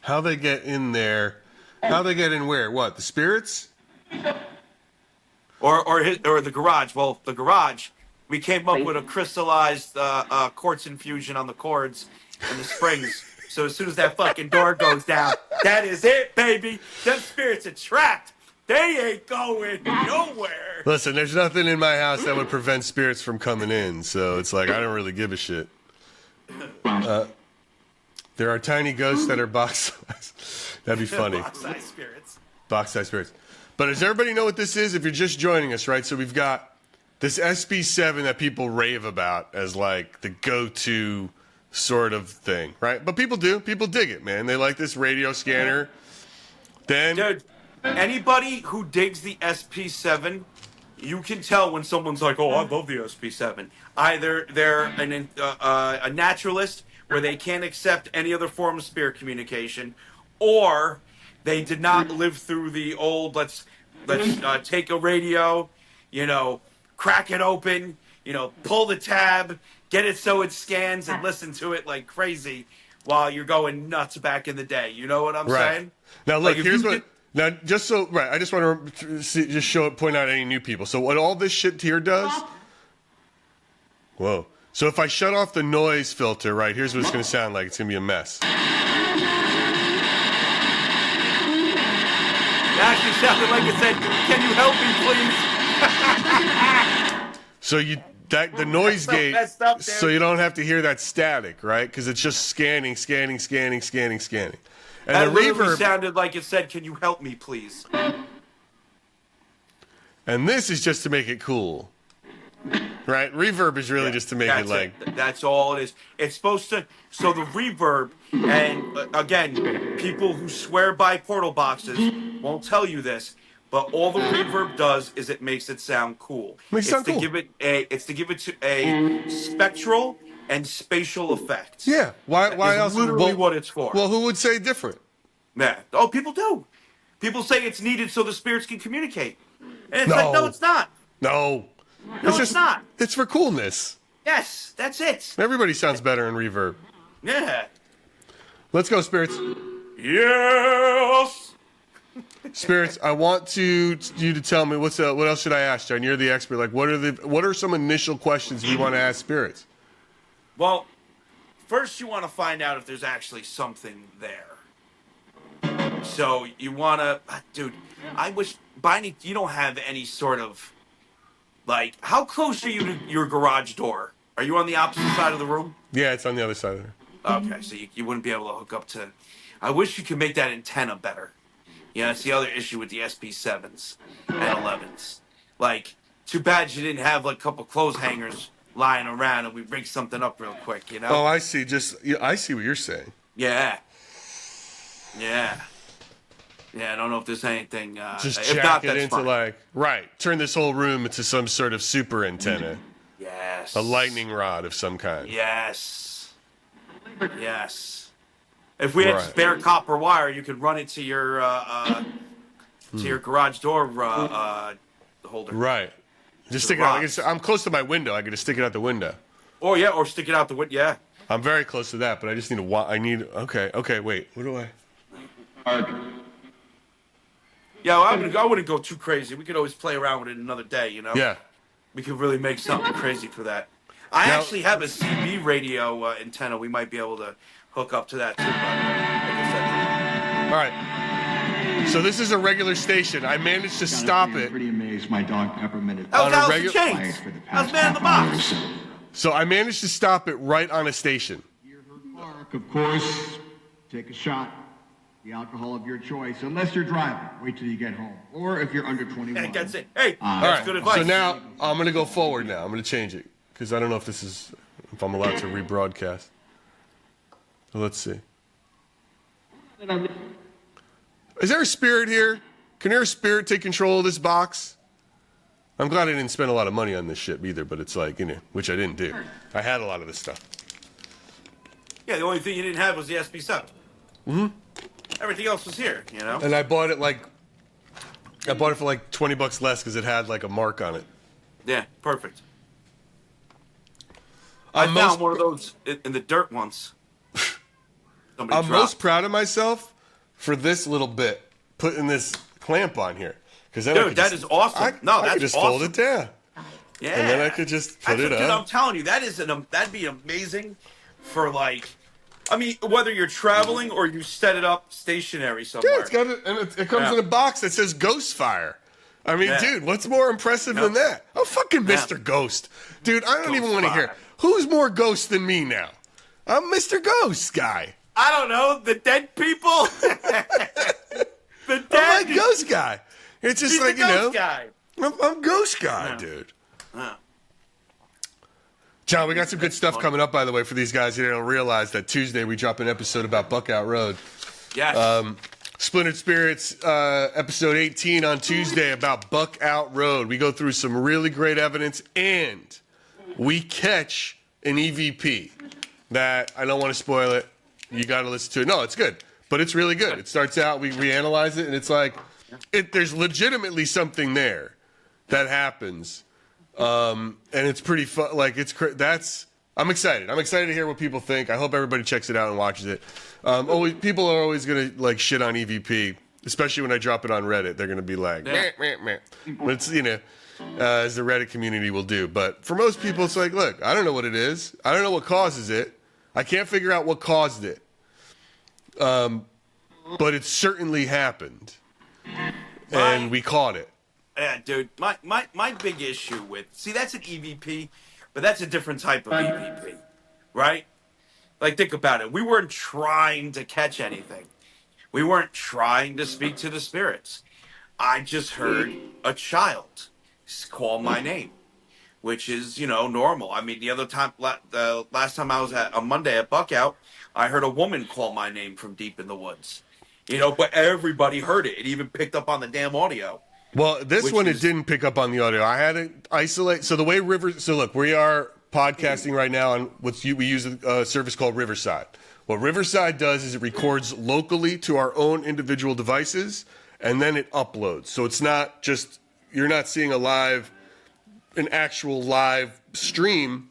Speaker 2: How they get in there? How they get in where? What? The spirits?
Speaker 1: or the garage. Well, the garage, we came up with a crystallized quartz infusion on the cords and the springs. So as soon as that fucking door goes down, that is it, baby. Them spirits are trapped. They ain't going nowhere.
Speaker 2: Listen, there's nothing in my house that would prevent spirits from coming in, so it's like I don't really give a shit. There are tiny ghosts that are box size. That'd be funny.
Speaker 1: Box-sized spirits.
Speaker 2: Box-sized spirits. But does everybody know what this is? If you're just joining us, right? So we've got this SB7 that people rave about as like the go-to sort of thing, right? But people do. People dig it, man. They like this radio scanner. Then,
Speaker 1: Dude, anybody who digs the SP7, you can tell when someone's like, "Oh, I love the SP7." Either they're a naturalist where they can't accept any other form of spirit communication, or they did not live through the old let's take a radio, crack it open, pull the tab, get it so it scans, and listen to it like crazy while you're going nuts back in the day. You know what I'm saying?
Speaker 2: Now look,
Speaker 1: Like, if
Speaker 2: here's
Speaker 1: you
Speaker 2: what. Now, just so right, I just want to point out any new people. So what all this shit here does. Whoa. So if I shut off the noise filter, right, here's what it's going to sound like. It's going to be a mess.
Speaker 1: It actually sounded like it said, "Can you help me, please?"
Speaker 2: So the noise
Speaker 1: so
Speaker 2: gate,
Speaker 1: messed up, dude.
Speaker 2: so you don't have to hear that static, right? Because it's just scanning. And
Speaker 1: That
Speaker 2: the
Speaker 1: literally
Speaker 2: reverb
Speaker 1: sounded like it said, "Can you help me, please?"
Speaker 2: And this is just to make it cool. Right? Reverb is really just to make it like...
Speaker 1: That's all it is. It's supposed to... So the reverb, and again, people who swear by portal boxes won't tell you this, but all the reverb does is it makes it sound cool.
Speaker 2: Makes it sound cool.
Speaker 1: It's to give it a spectral and spatial effect.
Speaker 2: Yeah. Why else?
Speaker 1: Literally what it's for.
Speaker 2: Well, who would say different?
Speaker 1: Yeah. Oh, people do. People say it's needed so the spirits can communicate. And it's
Speaker 2: No.
Speaker 1: like, no, it's not.
Speaker 2: No.
Speaker 1: No, it's not.
Speaker 2: It's for coolness.
Speaker 1: Yes, that's it.
Speaker 2: Everybody sounds better in reverb.
Speaker 1: Yeah.
Speaker 2: Let's go, Spirits.
Speaker 1: Yes.
Speaker 2: Spirits, I want you to tell me what else should I ask, John? You're the expert. Like, what are some initial questions we want to ask Spirits?
Speaker 1: Well, first you want to find out if there's actually something there. So you want to, dude. I wish you don't have any sort of like. How close are you to your garage door? Are you on the opposite side of the room?
Speaker 2: Yeah, it's on the other side of there.
Speaker 1: Okay, so you wouldn't be able to hook up to. I wish you could make that antenna better. Yeah, that's the other issue with the SP7s and 11s. Like, too bad you didn't have like a couple clothes hangers lying around and we rig something up real quick,
Speaker 2: Oh, I see. I see what you're saying.
Speaker 1: Yeah. I don't know if there's anything.
Speaker 2: Just
Speaker 1: if
Speaker 2: jack
Speaker 1: not,
Speaker 2: it
Speaker 1: that's
Speaker 2: into
Speaker 1: fine.
Speaker 2: turn this whole room into some sort of super antenna.
Speaker 1: Yes.
Speaker 2: A lightning rod of some kind.
Speaker 1: Yes. If we had spare copper wire, you could run it to your garage door holder.
Speaker 2: Right. Just stick it out. I'm close to my window. I could just stick it out the window.
Speaker 1: Or stick it out the window. Yeah.
Speaker 2: I'm very close to that, but I just need okay, wait. What do I?
Speaker 1: Yeah, I wouldn't go too crazy. We could always play around with it another day,
Speaker 2: Yeah.
Speaker 1: We could really make something crazy for that. I actually have a CB radio antenna. We might be able to hook up to that too. But
Speaker 2: All right. So this is a regular station. I managed to stop it.
Speaker 3: Pretty amazed my dog pepperminted.
Speaker 1: that was
Speaker 2: On a
Speaker 1: Alice in Chains. That was Man in the Box.
Speaker 2: So I managed to stop it right on a station.
Speaker 3: Park, of course. Take a shot. The alcohol of your choice, unless you're driving. Wait till you get home, or if you're under 21.
Speaker 1: That's it. Hey,
Speaker 2: All
Speaker 1: that's
Speaker 2: right.
Speaker 1: good advice.
Speaker 2: So now I'm going to go forward now. I'm going to change it because I don't know if I'm allowed to rebroadcast. So let's see. Is there a spirit here? Can there a spirit take control of this box? I'm glad I didn't spend a lot of money on this shit either, but it's like, which I didn't do. I had a lot of this stuff.
Speaker 1: Yeah, the only thing you didn't have was the SB7.
Speaker 2: Mm-hmm.
Speaker 1: Everything else was here,
Speaker 2: And I bought it for like $20 less because it had like a mark on it.
Speaker 1: Yeah, perfect. I found one of those in the dirt once.
Speaker 2: I'm most proud of myself for this little bit, putting this clamp on here. Because then
Speaker 1: Dude, that is awesome.
Speaker 2: I
Speaker 1: That's
Speaker 2: could just
Speaker 1: awesome.
Speaker 2: fold it down.
Speaker 1: Yeah.
Speaker 2: And then I could just put it
Speaker 1: Dude,
Speaker 2: up.
Speaker 1: I'm telling you, that'd be amazing for like, I mean, whether you're traveling or you set it up stationary somewhere.
Speaker 2: Yeah, it's got it, and it comes in a box that says Ghost Fire. I mean, dude, what's more impressive than that? Oh, fucking Mr. Ghost. Dude, I don't even want to hear. Who's more ghost than me now? I'm Mr. Ghost guy.
Speaker 1: I don't know, the dead people. The dead.
Speaker 2: I'm like ghost guy. It's just
Speaker 1: He's
Speaker 2: like,
Speaker 1: the ghost guy.
Speaker 2: I'm ghost guy, dude. John, we got some good stuff coming up, by the way, for these guys who don't realize that Tuesday we drop an episode about Buckout Road.
Speaker 1: Yes.
Speaker 2: Splintered Spirits, episode 18 on Tuesday about Buckout Road. We go through some really great evidence, and we catch an EVP that I don't want to spoil it. You got to listen to it. No, it's good, but it's really good. It starts out, we reanalyze it, and it's like, there's legitimately something there that happens. And it's pretty fun. Like, I'm excited. I'm excited to hear what people think. I hope everybody checks it out and watches it. People are always going to like shit on EVP, especially when I drop it on Reddit. They're going to be like, meh, meh, meh. But it's, as the Reddit community will do. But for most people, it's like, look, I don't know what it is. I don't know what causes it. I can't figure out what caused it. But it certainly happened. And we caught it.
Speaker 1: Yeah, dude, my big issue with, that's an EVP, but that's a different type of EVP, right? Like, think about it. We weren't trying to catch anything. We weren't trying to speak to the spirits. I just heard a child call my name, which is, normal. I mean, the last time I was on Monday at Buckout, I heard a woman call my name from deep in the woods. But everybody heard it. It even picked up on the damn audio.
Speaker 2: Well, this one, it didn't pick up on the audio. I had to isolate. So the way look, we are podcasting right now on we use a service called Riverside. What Riverside does is it records locally to our own individual devices, and then it uploads. So it's not just, you're not seeing an actual live stream.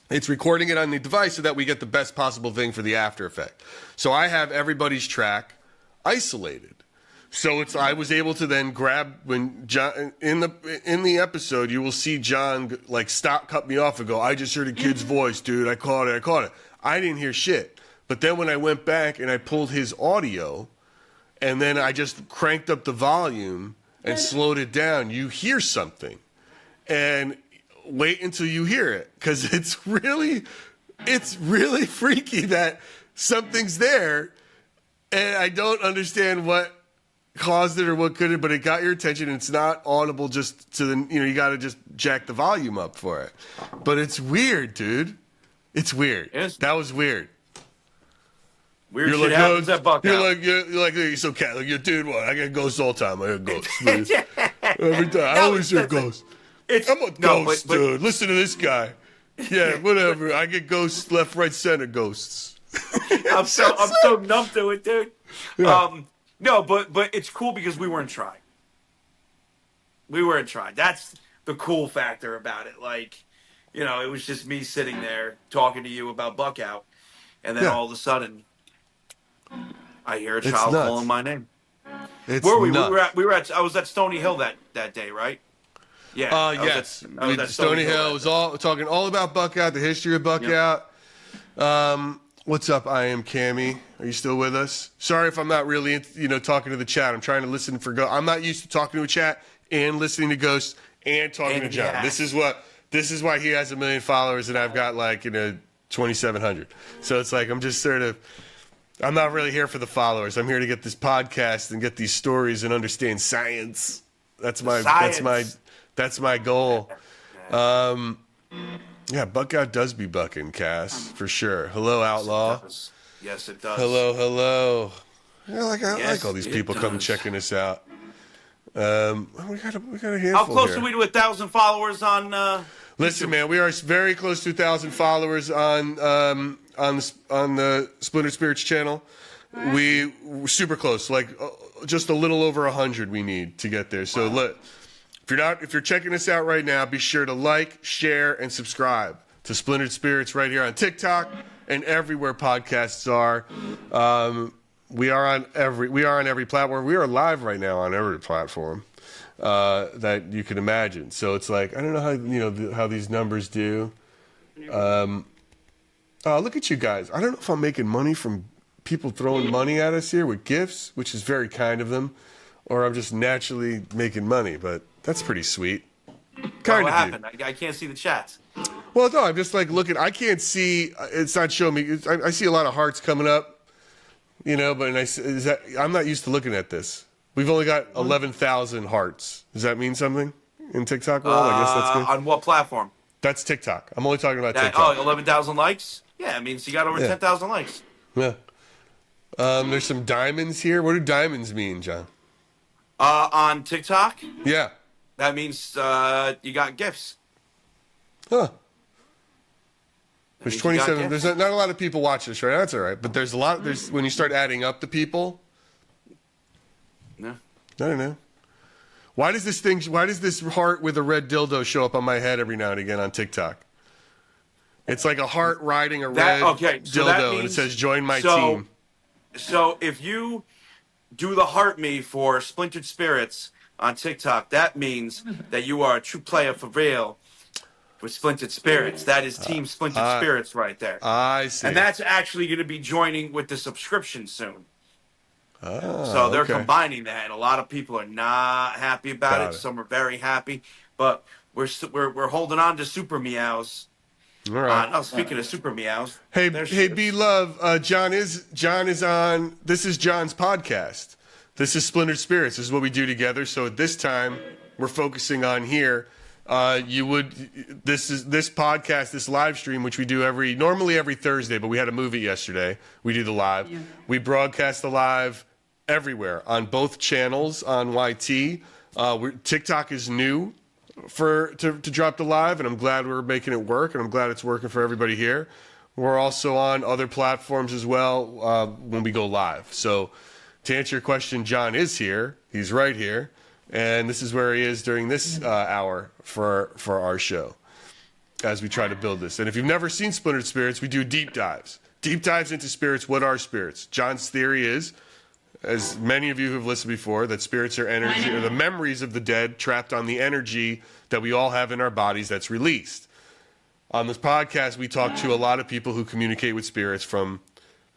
Speaker 2: It's recording it on the device so that we get the best possible thing for the after effect. So I have everybody's track isolated. So I was able to then grab, when John in the episode, you will see John like cut me off and go, I just heard a kid's voice, dude. I caught it. I didn't hear shit. But then when I went back and I pulled his audio, and then I just cranked up the volume and slowed it down, you hear something. And wait until you hear it, because it's really freaky that something's there, and I don't understand what caused it or what could it, but it got your attention, and it's not audible just to the, you got to just jack the volume up for it. But it's weird, dude. It's weird. That was weird.
Speaker 1: Weird shit happens at Buckout.
Speaker 2: You're so cat. Like, dude, what? I get ghosts all the time. I hear ghosts. Every time. I always hear ghosts. I'm a ghost, dude. Listen to this guy. Yeah, whatever. I get ghosts left, right, center ghosts.
Speaker 1: I'm so numb to it, dude. Yeah. No, but it's cool because we weren't trying. That's the cool factor about it. Like, it was just me sitting there talking to you about Buckout, and then all of a sudden, I hear a child calling my name. Where were we? I was at Stony Hill that day, right? Yeah.
Speaker 2: Yes. Stony Hill was talking all about Buckout, the history of Buckout. Yep. What's up? I am Cammy. Are you still with us? Sorry if I'm not really, talking to the chat. I'm trying to listen for ghosts. I'm not used to talking to a chat and listening to ghosts and talking to John. This is why he has 1 million followers and I've got 2,700. So it's like I'm just I'm not really here for the followers. I'm here to get this podcast and get these stories and understand science. That's my goal. Yeah, Buckout does be bucking, Cass, for sure. Hello, Outlaw.
Speaker 1: Yes, it does.
Speaker 2: Hello. Yeah, I like all these people coming checking us out. We got a handful.
Speaker 1: How close
Speaker 2: here.
Speaker 1: are we to 1,000 followers on?
Speaker 2: Listen, man, we are very close to 1,000 followers on the Splintered Spirits channel. We're super close, just a little over 100 we need to get there. So look. If you're checking us out right now, be sure to like, share, and subscribe to Splintered Spirits right here on TikTok and everywhere podcasts are. We are on every platform. We are live right now on every platform that you can imagine. So it's like, I don't know how how these numbers do. Look at you guys. I don't know if I'm making money from people throwing money at us here with gifts, which is very kind of them, or I'm just naturally making money, but that's pretty sweet.
Speaker 1: What happened? I can't see the chats.
Speaker 2: Well, no, I'm just like looking. I can't see. It's not showing me. I see a lot of hearts coming up, but I'm not used to looking at this. We've only got 11,000 hearts. Does that mean something in TikTok world? I guess that's good.
Speaker 1: On what platform?
Speaker 2: That's TikTok. I'm only talking about TikTok.
Speaker 1: Oh, 11,000 likes? Yeah, it means you got over 10,000 likes.
Speaker 2: Yeah. There's some diamonds here. What do diamonds mean, John?
Speaker 1: On TikTok?
Speaker 2: Yeah.
Speaker 1: That means you got gifts.
Speaker 2: Huh. There's 27. There's not a lot of people watching this right now. That's all right. But there's a lot. When you start adding up the people.
Speaker 1: No.
Speaker 2: I don't know. Why does this heart with a red dildo show up on my head every now and again on TikTok? It's like a heart riding a red dildo, and it says "Join my team."
Speaker 1: So if you do the heart me for Splintered Spirits on TikTok, that means that you are a true player for real for Splintered Spirits. That is Team Splintered Spirits right there.
Speaker 2: I see.
Speaker 1: And that's actually going to be joining with the subscription soon.
Speaker 2: Oh,
Speaker 1: so they're combining that. A lot of people are not happy about it. Some are very happy, but we're holding on to Super Meows.
Speaker 2: All right.
Speaker 1: Speaking of Super Meows,
Speaker 2: hey, B Love, John is on. This is John's podcast. This is Splintered Spirits. This is what we do together. So at this time, we're focusing on here. This podcast, this live stream, which we do normally every Thursday, but we had a movie yesterday. We do the live. Yeah. We broadcast the live everywhere on both channels on YT. TikTok is new to drop the live, and I'm glad we're making it work, and I'm glad it's working for everybody here. We're also on other platforms as well when we go live. So to answer your question, John is here. He's right here. And this is where he is during this hour for our show as we try to build this. And if you've never seen Splintered Spirits, we do deep dives. Deep dives into spirits. What are spirits? John's theory is, as many of you who have listened before, that spirits are energy, or the memories of the dead trapped on the energy that we all have in our bodies that's released. On this podcast, we talk to a lot of people who communicate with spirits, from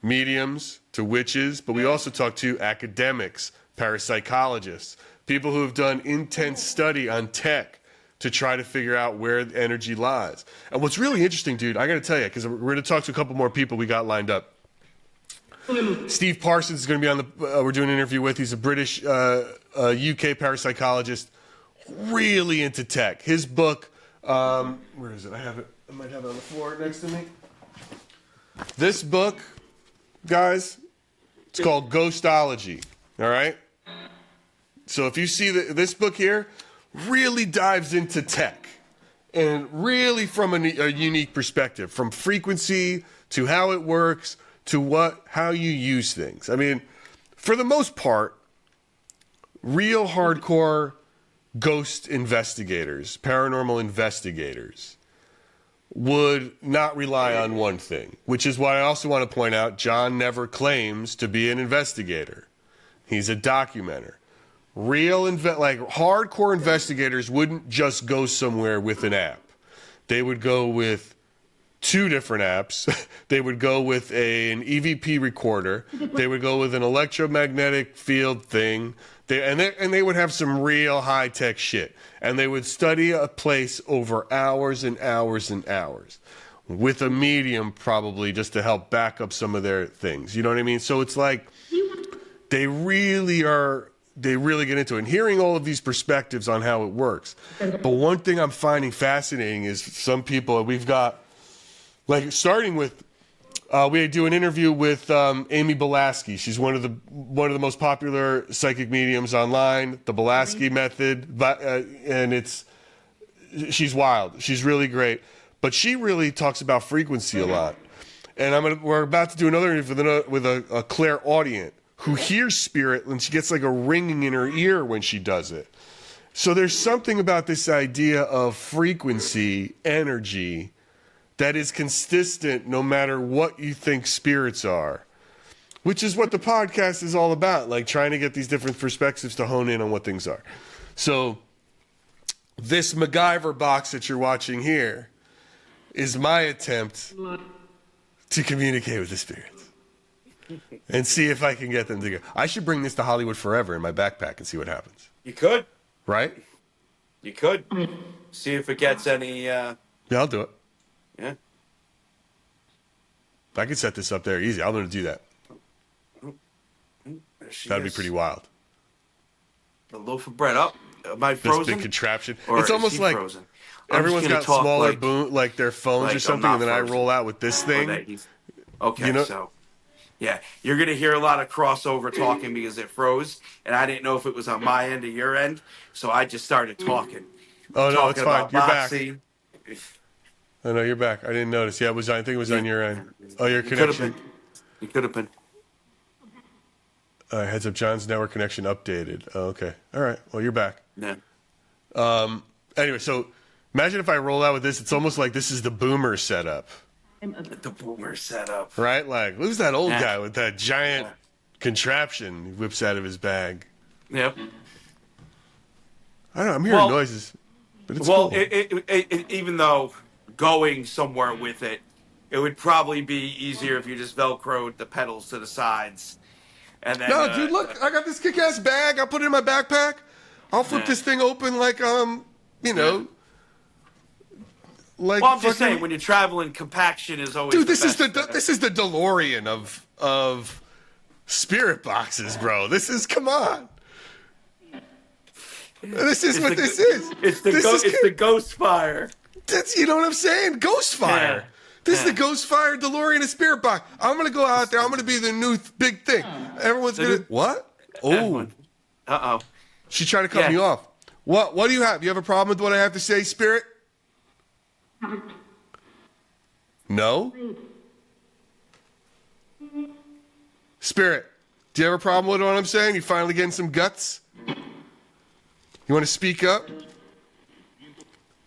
Speaker 2: mediums to witches, but we also talk to academics, parapsychologists, people who have done intense study on tech to try to figure out where the energy lies. And what's really interesting, dude, I got to tell you, because we're going to talk to a couple more people we got lined up. Steve Parsons is going to be on we're doing an interview with. He's a British, UK parapsychologist, really into tech. His book, where is it? I might have it on the floor next to me. This book, guys, it's called Ghostology, all right? So if you see this book here, really dives into tech, and really from a unique perspective, from frequency to how it works to how you use things. I mean, for the most part, real hardcore ghost investigators, paranormal investigators, would not rely on one thing, which is why I also want to point out John never claims to be an investigator. He's a documenter. Hardcore investigators wouldn't just go somewhere with an app. They would go with 2 different apps. They would go with an EVP recorder. They would go with an electromagnetic field thing. They would have some real high-tech shit. And they would study a place over hours and hours and hours with a medium probably just to help back up some of their things. You know what I mean? So it's like they really get into it. And hearing all of these perspectives on how it works. But one thing I'm finding fascinating is some people we've got, like starting with, we do an interview with Amy Belaski. She's one of the most popular psychic mediums online, the Belaski method, and she's wild. She's really great, but she really talks about frequency a lot. And we're about to do another interview with a clairaudient who hears spirit, and she gets like a ringing in her ear when she does it. So there's something about this idea of frequency, energy, that is consistent no matter what you think spirits are. which is what the podcast is all about, like trying to get these different perspectives to hone in on what things are. So this MacGyver box that you're watching here is my attempt to communicate with the spirits and see if I can get them to go. I should bring this to Hollywood Forever in my backpack and see what happens.
Speaker 1: You could.
Speaker 2: Right?
Speaker 1: You could. See if it gets any...
Speaker 2: Yeah, I'll do it.
Speaker 1: Yeah.
Speaker 2: I could set this up there easy. I'm going to do that. That'd be pretty wild.
Speaker 1: The loaf of bread up. Am I frozen?
Speaker 2: This big contraption.
Speaker 1: Or
Speaker 2: it's almost like
Speaker 1: frozen?
Speaker 2: everyone's got smaller like their phones
Speaker 1: like
Speaker 2: or something, and then
Speaker 1: frozen.
Speaker 2: I roll out with this thing.
Speaker 1: Okay,
Speaker 2: You know-
Speaker 1: so yeah, you're gonna hear a lot of crossover talking because it froze, and I didn't know if it was on my end or your end, so I just started talking.
Speaker 2: Oh no, it's fine.
Speaker 1: About
Speaker 2: You're back.
Speaker 1: Moxie.
Speaker 2: Oh no, you're back. I didn't notice. Yeah, it was. I think it was on your end. Oh, your
Speaker 1: You could have
Speaker 2: connection.
Speaker 1: been. You could have been.
Speaker 2: Heads up, John's network connection updated. Oh, okay. All right. Well, you're back.
Speaker 1: Yeah.
Speaker 2: Anyway, so imagine if I roll out with this. It's almost like this is the boomer setup,
Speaker 1: The boomer setup.
Speaker 2: right? Like, who's that old
Speaker 1: Yeah.
Speaker 2: guy with that giant contraption he whips out of his bag?
Speaker 1: Yep.
Speaker 2: I don't know. I'm hearing noises, but it's
Speaker 1: Well,
Speaker 2: cool.
Speaker 1: even though going somewhere with it, it would probably be easier if you just Velcroed the pedals to the sides. And then,
Speaker 2: No, dude, look, I got this kick-ass bag. I put it in my backpack. I'll flip
Speaker 1: Yeah.
Speaker 2: this thing open like, you know, like.
Speaker 1: Well, I'm just
Speaker 2: fucking-
Speaker 1: saying, when you're traveling, compaction is always.
Speaker 2: dude,
Speaker 1: the
Speaker 2: this is
Speaker 1: best.
Speaker 2: this is the DeLorean of spirit boxes, bro. This is come on. This is what this is.
Speaker 1: It's the
Speaker 2: This is
Speaker 1: it's the Ghost Fire.
Speaker 2: That's, you know what I'm saying? Ghost Fire.
Speaker 1: Yeah.
Speaker 2: This is the Ghost Fire DeLorean of spirit box. I'm gonna go out there. I'm gonna be the new big thing. Everyone's gonna what? Oh.
Speaker 1: Uh-oh.
Speaker 2: She tried to cut
Speaker 1: Yeah.
Speaker 2: me off. What do you have? You have a problem with what I have to say, Spirit? No? Spirit, do you have a problem with what I'm saying? You finally getting some guts? You want to speak up?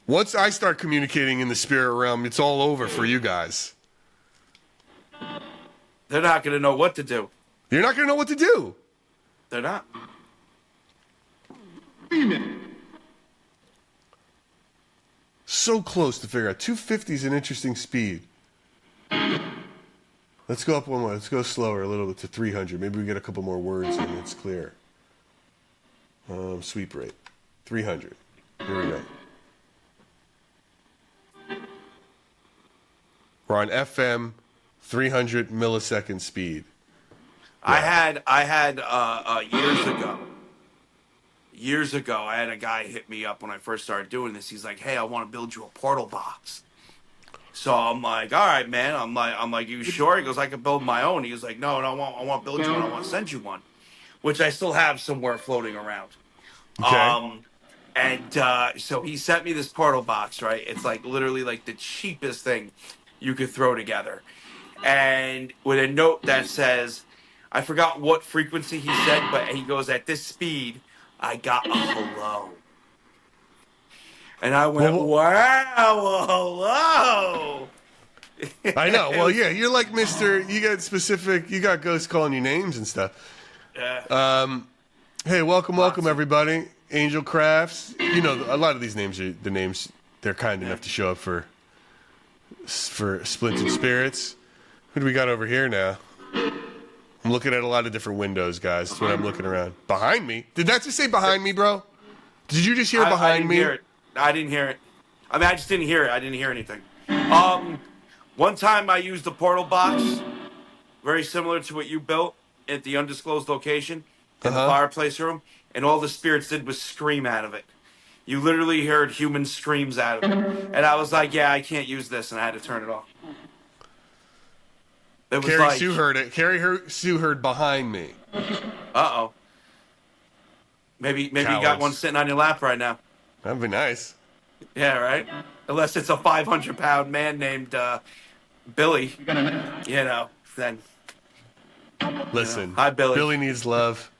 Speaker 2: Once I start communicating in the spirit realm, it's all over for you guys.
Speaker 1: They're not going to know what to do.
Speaker 2: You're not going to know what to do.
Speaker 1: They're not.
Speaker 2: So close to figure out. 250 is an interesting speed. Let's go up one more. Let's go slower a little bit to 300. Maybe we get a couple more words and it's clear. Sweep rate. 300. Here we go. We're on FM 300 millisecond speed.
Speaker 1: I had years ago, I had a guy hit me up when I first started doing this. He's like, "Hey, I want to build you a portal box." So I'm like, "All right, man." I'm like, "You sure?" He goes, "I could build my own." He was like, "No, I want to build you one. I want to send you one," which I still have somewhere floating around.
Speaker 2: Okay.
Speaker 1: So he sent me this portal box, right? It's like literally like the cheapest thing you could throw together. And with a note that says, I forgot what frequency he said, but he goes, "At this speed, I got a hello." And I went,
Speaker 2: Well,
Speaker 1: "Wow, a hello."
Speaker 2: I know. Well, yeah, you're like Mr. You got specific, you got ghosts calling you names and stuff.
Speaker 1: Yeah.
Speaker 2: Hey, welcome, everybody. Angel Crafts. You know, a lot of these names are the names they're kind enough to show up for Splintered Spirits. Who do we got over here now? I'm looking at a lot of different windows, guys. That's what I'm looking around. Behind me? Did that just say behind me, bro? Did you just hear
Speaker 1: I
Speaker 2: behind
Speaker 1: didn't
Speaker 2: me?
Speaker 1: hear it. I didn't hear it. I mean, I just didn't hear it. I didn't hear anything. One time I used a portal box, very similar to what you built at the undisclosed location in the fireplace room, and all the spirits did was scream out of it. You literally heard human screams out of it. And I was like, "Yeah, I can't use this," and I had to turn it off. It was
Speaker 2: Carrie Sue heard it. Sue heard behind me.
Speaker 1: Uh-oh. Maybe you got
Speaker 2: Cowards.
Speaker 1: one sitting on your lap right now.
Speaker 2: That'd be nice.
Speaker 1: Yeah, right? Unless it's a 500-pound man named Billy. You know, then...
Speaker 2: Listen,
Speaker 1: Hi, Billy.
Speaker 2: Billy needs love.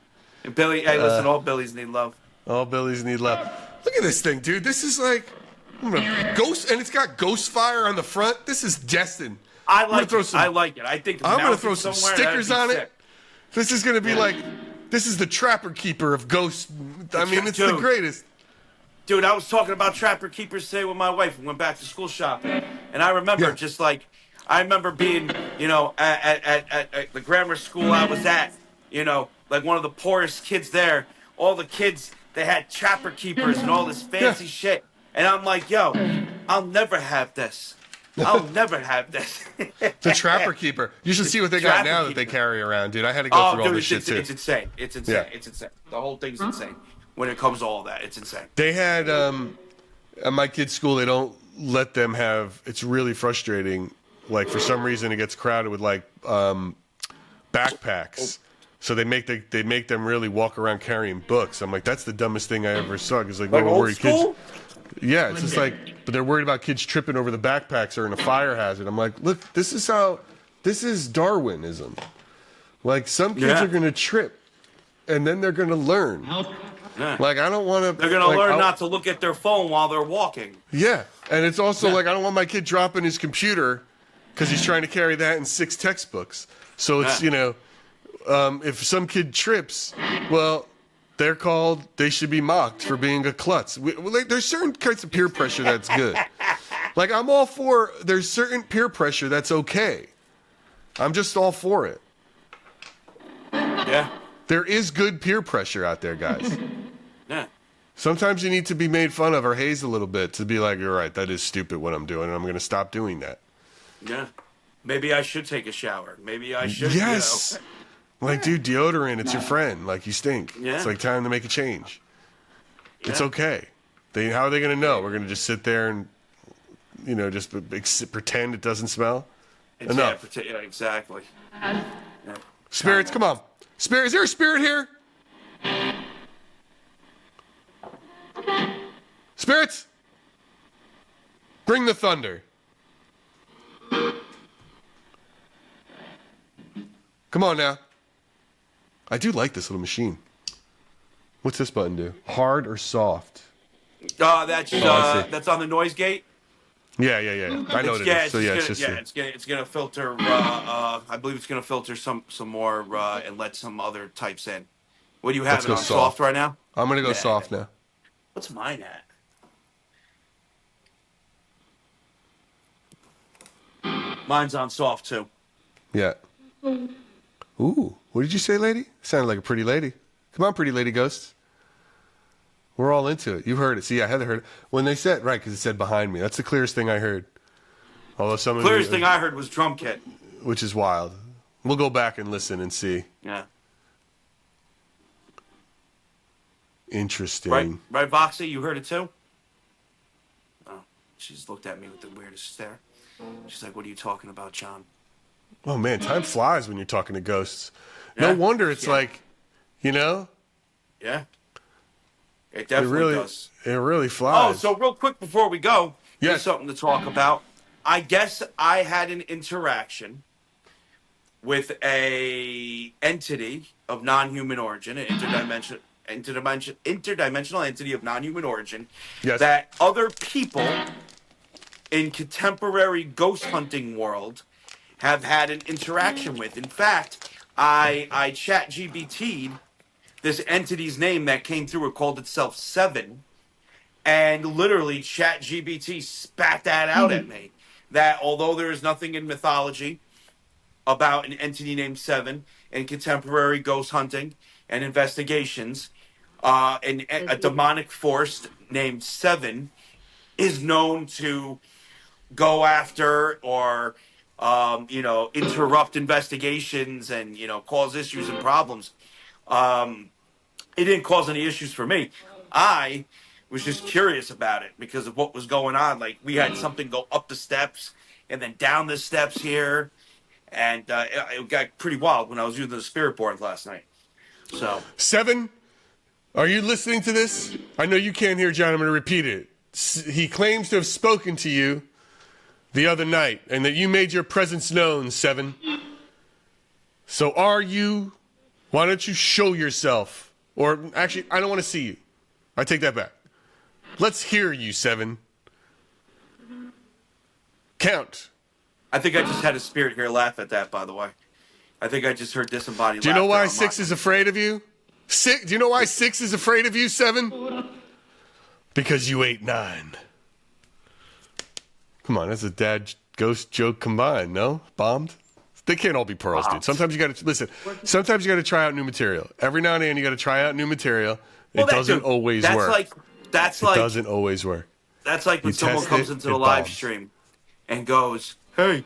Speaker 1: Billy, hey, listen, all Billies need love.
Speaker 2: All Billies need love. Look at this thing, dude. This is like ghost, and it's got ghost fire on the front. This is destined.
Speaker 1: I
Speaker 2: I'm gonna
Speaker 1: like
Speaker 2: throw
Speaker 1: it.
Speaker 2: some-
Speaker 1: I like it. I think
Speaker 2: I'm gonna
Speaker 1: mounted
Speaker 2: throw some
Speaker 1: somewhere, that'd
Speaker 2: stickers
Speaker 1: be
Speaker 2: on
Speaker 1: sick.
Speaker 2: it. This is going to be like, this is the Trapper Keeper of ghosts. I mean, it's the greatest.
Speaker 1: Dude, I was talking about Trapper Keepers today with my wife. We went back to school shopping. And I remember I remember being, at the grammar school I was at, like one of the poorest kids there. All the kids, they had Trapper Keepers and all this fancy shit. And I'm like, yo, I'll never have this. I'll never have this.
Speaker 2: The Trapper Keeper. You should see what they got now that they carry around, dude. I had to go through all this shit, too.
Speaker 1: It's insane. It's insane.
Speaker 2: Yeah.
Speaker 1: It's insane. The whole thing's insane. When it comes to all that, it's insane.
Speaker 2: They had, at my kids' school, they don't let them have, it's really frustrating. Like, for some reason, it gets crowded with, like, backpacks. So they make them really walk around carrying books. I'm like, that's the dumbest thing I ever saw. Because, like, we're worried kids. Yeah, it's just like, but they're worried about kids tripping over the backpacks or in a fire hazard. I'm like, look, this is Darwinism. Like, some kids are going to trip, and then they're going to learn.
Speaker 1: Yeah.
Speaker 2: Like, I don't want to.
Speaker 1: They're going to learn not to look at their phone while they're walking.
Speaker 2: Yeah, and it's also like, I don't want my kid dropping his computer because he's trying to carry that and 6 textbooks. So it's, if some kid trips, well, they should be mocked for being a klutz. There's certain kinds of peer pressure that's good. Like, I'm all for, there's certain peer pressure that's okay. I'm just all for it.
Speaker 1: Yeah.
Speaker 2: There is good peer pressure out there, guys.
Speaker 1: Yeah.
Speaker 2: Sometimes you need to be made fun of or hazed a little bit to be like, you're right, that is stupid what I'm doing, and I'm going to stop doing that.
Speaker 1: Yeah. Maybe I should take a shower. Maybe I should,
Speaker 2: Yes. Like, dude, deodorant, it's your friend. Like, you stink.
Speaker 1: Yeah.
Speaker 2: It's like time to make a change.
Speaker 1: Yeah.
Speaker 2: It's okay. How are they going to know? We're going to just sit there and, just pretend it doesn't smell? Enough.
Speaker 1: Yeah, exactly. Yeah.
Speaker 2: Spirits, come on. Spirit, is there a spirit here? Spirits? Bring the thunder. Come on now. I do like this little machine. What's this button do? Hard or soft?
Speaker 1: That's on the noise gate.
Speaker 2: Yeah. I know what it is. So
Speaker 1: it's gonna filter. I believe it's gonna filter some more and let some other types in. What do you have it on soft right now?
Speaker 2: I'm gonna go soft now.
Speaker 1: What's mine at? Mine's on soft too.
Speaker 2: Yeah. Ooh, what did you say, lady? Sounded like a pretty lady. Come on, pretty lady ghosts. We're all into it. You heard it. See, yeah, Heather heard it. When they said, right, because it said behind me. That's the clearest thing I heard. Although some of
Speaker 1: clearest thing I heard was drum kit.
Speaker 2: Which is wild. We'll go back and listen and see.
Speaker 1: Yeah.
Speaker 2: Interesting.
Speaker 1: Right, Voxy, you heard it too? Oh, she's looked at me with the weirdest stare. She's like, what are you talking about, John?
Speaker 2: Oh, man, time flies when you're talking to ghosts. No wonder it's like,
Speaker 1: Yeah. It definitely does.
Speaker 2: It really flies.
Speaker 1: Oh, so real quick before we go,
Speaker 2: Yes.
Speaker 1: here's something to talk about. I guess I had an interaction with a entity of non-human origin, an interdimensional entity of non-human origin, that other people in contemporary ghost hunting world have had an interaction with. In fact, I chat GBT'd this entity's name that came through. It called itself Seven, and literally chat GBT spat that out at me. That although there is nothing in mythology about an entity named Seven in contemporary ghost hunting and investigations, a demonic force named Seven is known to go after or interrupt investigations and cause issues and problems. It didn't cause any issues for me. I was just curious about it because of what was going on. Like, we had something go up the steps and then down the steps here, and it got pretty wild when I was using the spirit board last night. So,
Speaker 2: Seven, are you listening to this? I know you can't hear John. I'm going to repeat it. He claims to have spoken to you the other night and that you made your presence known, Seven. So are you? Why don't you show yourself? Or actually, I don't want to see you. I take that back. Let's hear you, Seven. Count.
Speaker 1: I think I just had a spirit here laugh at that, by the way. I think I just heard disembodied.
Speaker 2: Do you know why
Speaker 1: laughter on
Speaker 2: 6
Speaker 1: my-
Speaker 2: is afraid of you? Do you know why 6 is afraid of you, 7? Because you ate 9. Come on, that's a dad ghost joke combined, no? Bombed? They can't all be pearls, dude. Sometimes you got to listen. Sometimes you got to try out new material. Every now and then you got to try out new material.
Speaker 1: Well,
Speaker 2: It doesn't always work.
Speaker 1: That's
Speaker 2: It
Speaker 1: like
Speaker 2: doesn't always work.
Speaker 1: that's like when
Speaker 2: You
Speaker 1: someone
Speaker 2: test
Speaker 1: comes
Speaker 2: it,
Speaker 1: into
Speaker 2: it
Speaker 1: the live
Speaker 2: bombs.
Speaker 1: stream and goes, "Hey,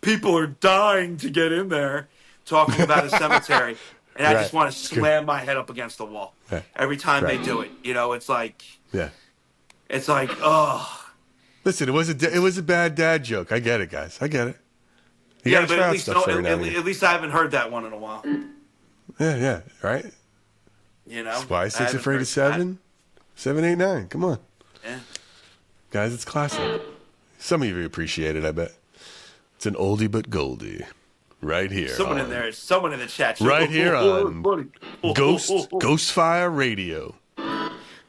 Speaker 1: people are dying to get in there," talking about a cemetery, and I
Speaker 2: Right.
Speaker 1: just want to
Speaker 2: It's good.
Speaker 1: slam my head up against the wall
Speaker 2: Right.
Speaker 1: every time
Speaker 2: Right.
Speaker 1: they do it. You know, it's like,
Speaker 2: Yeah.
Speaker 1: oh.
Speaker 2: Listen, it was a bad dad joke. I get it, guys. I get it. You
Speaker 1: Yeah,
Speaker 2: got to
Speaker 1: but
Speaker 2: try
Speaker 1: at
Speaker 2: out
Speaker 1: least,
Speaker 2: stuff every now and
Speaker 1: at
Speaker 2: again.
Speaker 1: least I haven't heard that one in a while.
Speaker 2: Yeah, right?
Speaker 1: You know,
Speaker 2: That's why
Speaker 1: I
Speaker 2: 6
Speaker 1: haven't
Speaker 2: afraid
Speaker 1: heard
Speaker 2: of 7? 7, 8, 9. Come on.
Speaker 1: that. Yeah.
Speaker 2: Guys, it's classic. Some of you appreciate it, I bet. It's an oldie but goldie. Right here.
Speaker 1: Someone in there, someone in the chat.
Speaker 2: Right here on Ghostfire Radio.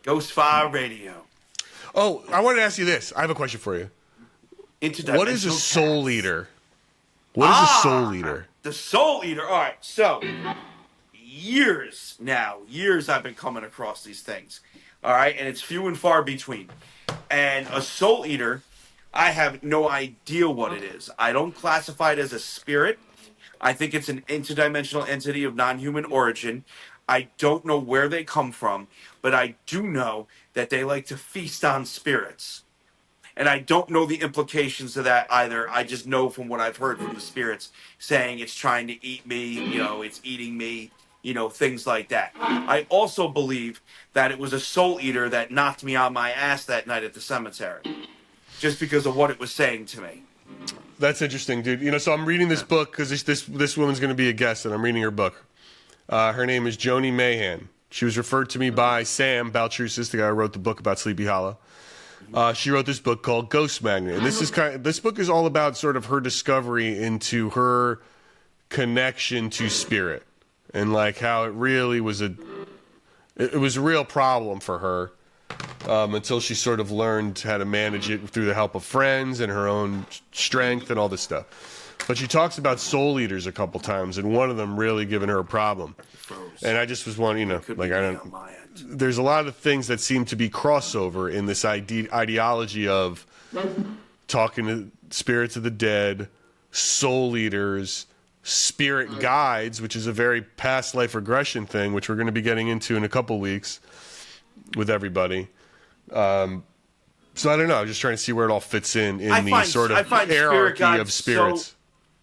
Speaker 1: Ghostfire Radio.
Speaker 2: Oh, I wanted to ask you this. I have a question for you. What is a soul eater? What is a soul eater?
Speaker 1: The Soul Eater. All right, so years I've been coming across these things. All right, and it's few and far between. And a Soul Eater, I have no idea what it is. I don't classify it as a spirit. I think it's an interdimensional entity of non-human origin. I don't know where they come from, but I do know that they like to feast on spirits. And I don't know the implications of that either. I just know from what I've heard from the spirits saying it's trying to eat me, it's eating me, things like that. I also believe that it was a soul eater that knocked me on my ass that night at the cemetery just because of what it was saying to me.
Speaker 2: That's interesting, dude. So I'm reading this book because this woman's going to be a guest, and I'm reading her book. Her name is Joni Mahan. She was referred to me by Sam Baltrusis, the guy who wrote the book about Sleepy Hollow. She wrote this book called Ghost Magnet, and this book is all about sort of her discovery into her connection to spirit, and like how it really was a real problem for her until she sort of learned how to manage it through the help of friends and her own strength and all this stuff. But she talks about soul eaters a couple times, and one of them really giving her a problem. And I just was wondering, there's a lot of things that seem to be crossover in this ideology of talking to spirits of the dead, soul eaters, spirit guides, which is a very past life regression thing, which we're going to be getting into in a couple weeks with everybody. So I don't know. I'm just trying to see where it all fits in the sort of hierarchy of spirits.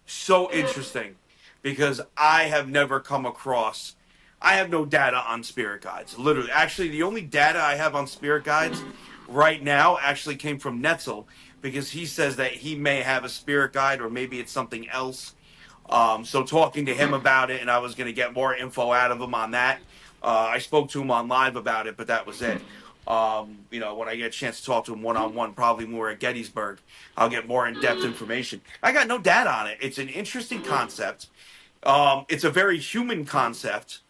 Speaker 1: So interesting, because I have never come across. I have no data on spirit guides. Literally, actually, the only data I have on spirit guides right now actually came from Netzel, because he says that he may have a spirit guide, or maybe it's something else. So talking to him about it, and I was going to get more info out of him on that. I spoke to him on live about it, but that was it. When I get a chance to talk to him one-on-one, probably more at Gettysburg, I'll get more in-depth information. I got no data on it. It's an interesting concept. It's a very human concept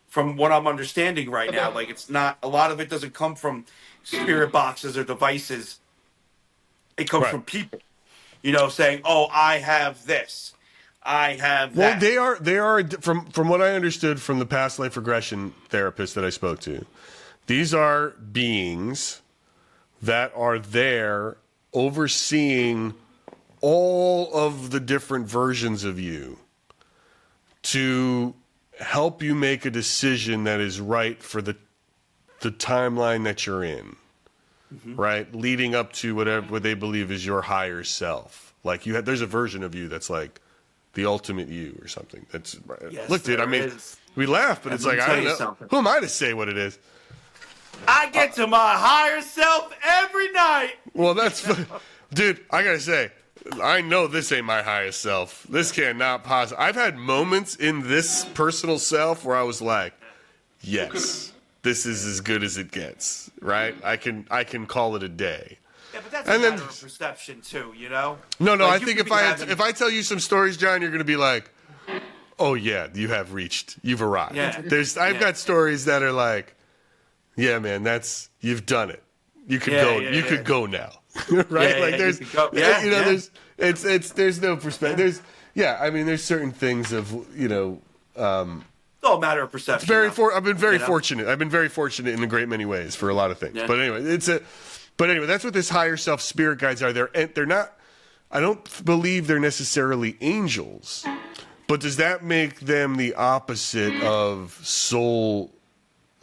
Speaker 1: from what I'm understanding right now. Like, it's not, a lot of it doesn't come from spirit boxes or devices. It comes from people, saying, oh, I have this. I have that.
Speaker 2: Well, they are from what I understood from the past life regression therapist that I spoke to. These are beings that are there overseeing all of the different versions of you to help you make a decision that is right for the timeline that you're in, right? Leading up to what they believe is your higher self. Like there's a version of you that's like the ultimate you or something. That's
Speaker 1: yes,
Speaker 2: look, dude. I mean, we laugh, but it's like I don't know.
Speaker 1: Something.
Speaker 2: Who am I to say what it is?
Speaker 1: I get to my higher self every night.
Speaker 2: Well, dude, I gotta say, I know this ain't my highest self. This cannot possibly. I've had moments in this personal self where I was like, yes, this is as good as it gets, right? I can call it a day.
Speaker 1: Yeah, but that's a matter of perception too,
Speaker 2: No,
Speaker 1: like,
Speaker 2: I think if I tell you some stories, John, you're gonna be like, oh yeah, you've arrived.
Speaker 1: Yeah.
Speaker 2: I've got stories that are like, yeah, man, you've done it. You could go. You could go now, right?
Speaker 1: Yeah,
Speaker 2: like there's,
Speaker 1: there's
Speaker 2: there's no perspective. Yeah, I mean, there's certain things of,
Speaker 1: It's all a matter of perception.
Speaker 2: I've been very fortunate. I've been very fortunate in a great many ways for a lot of things.
Speaker 1: Yeah.
Speaker 2: But anyway, that's what this higher self spirit guides are. They're not. I don't believe they're necessarily angels, but does that make them the opposite of soul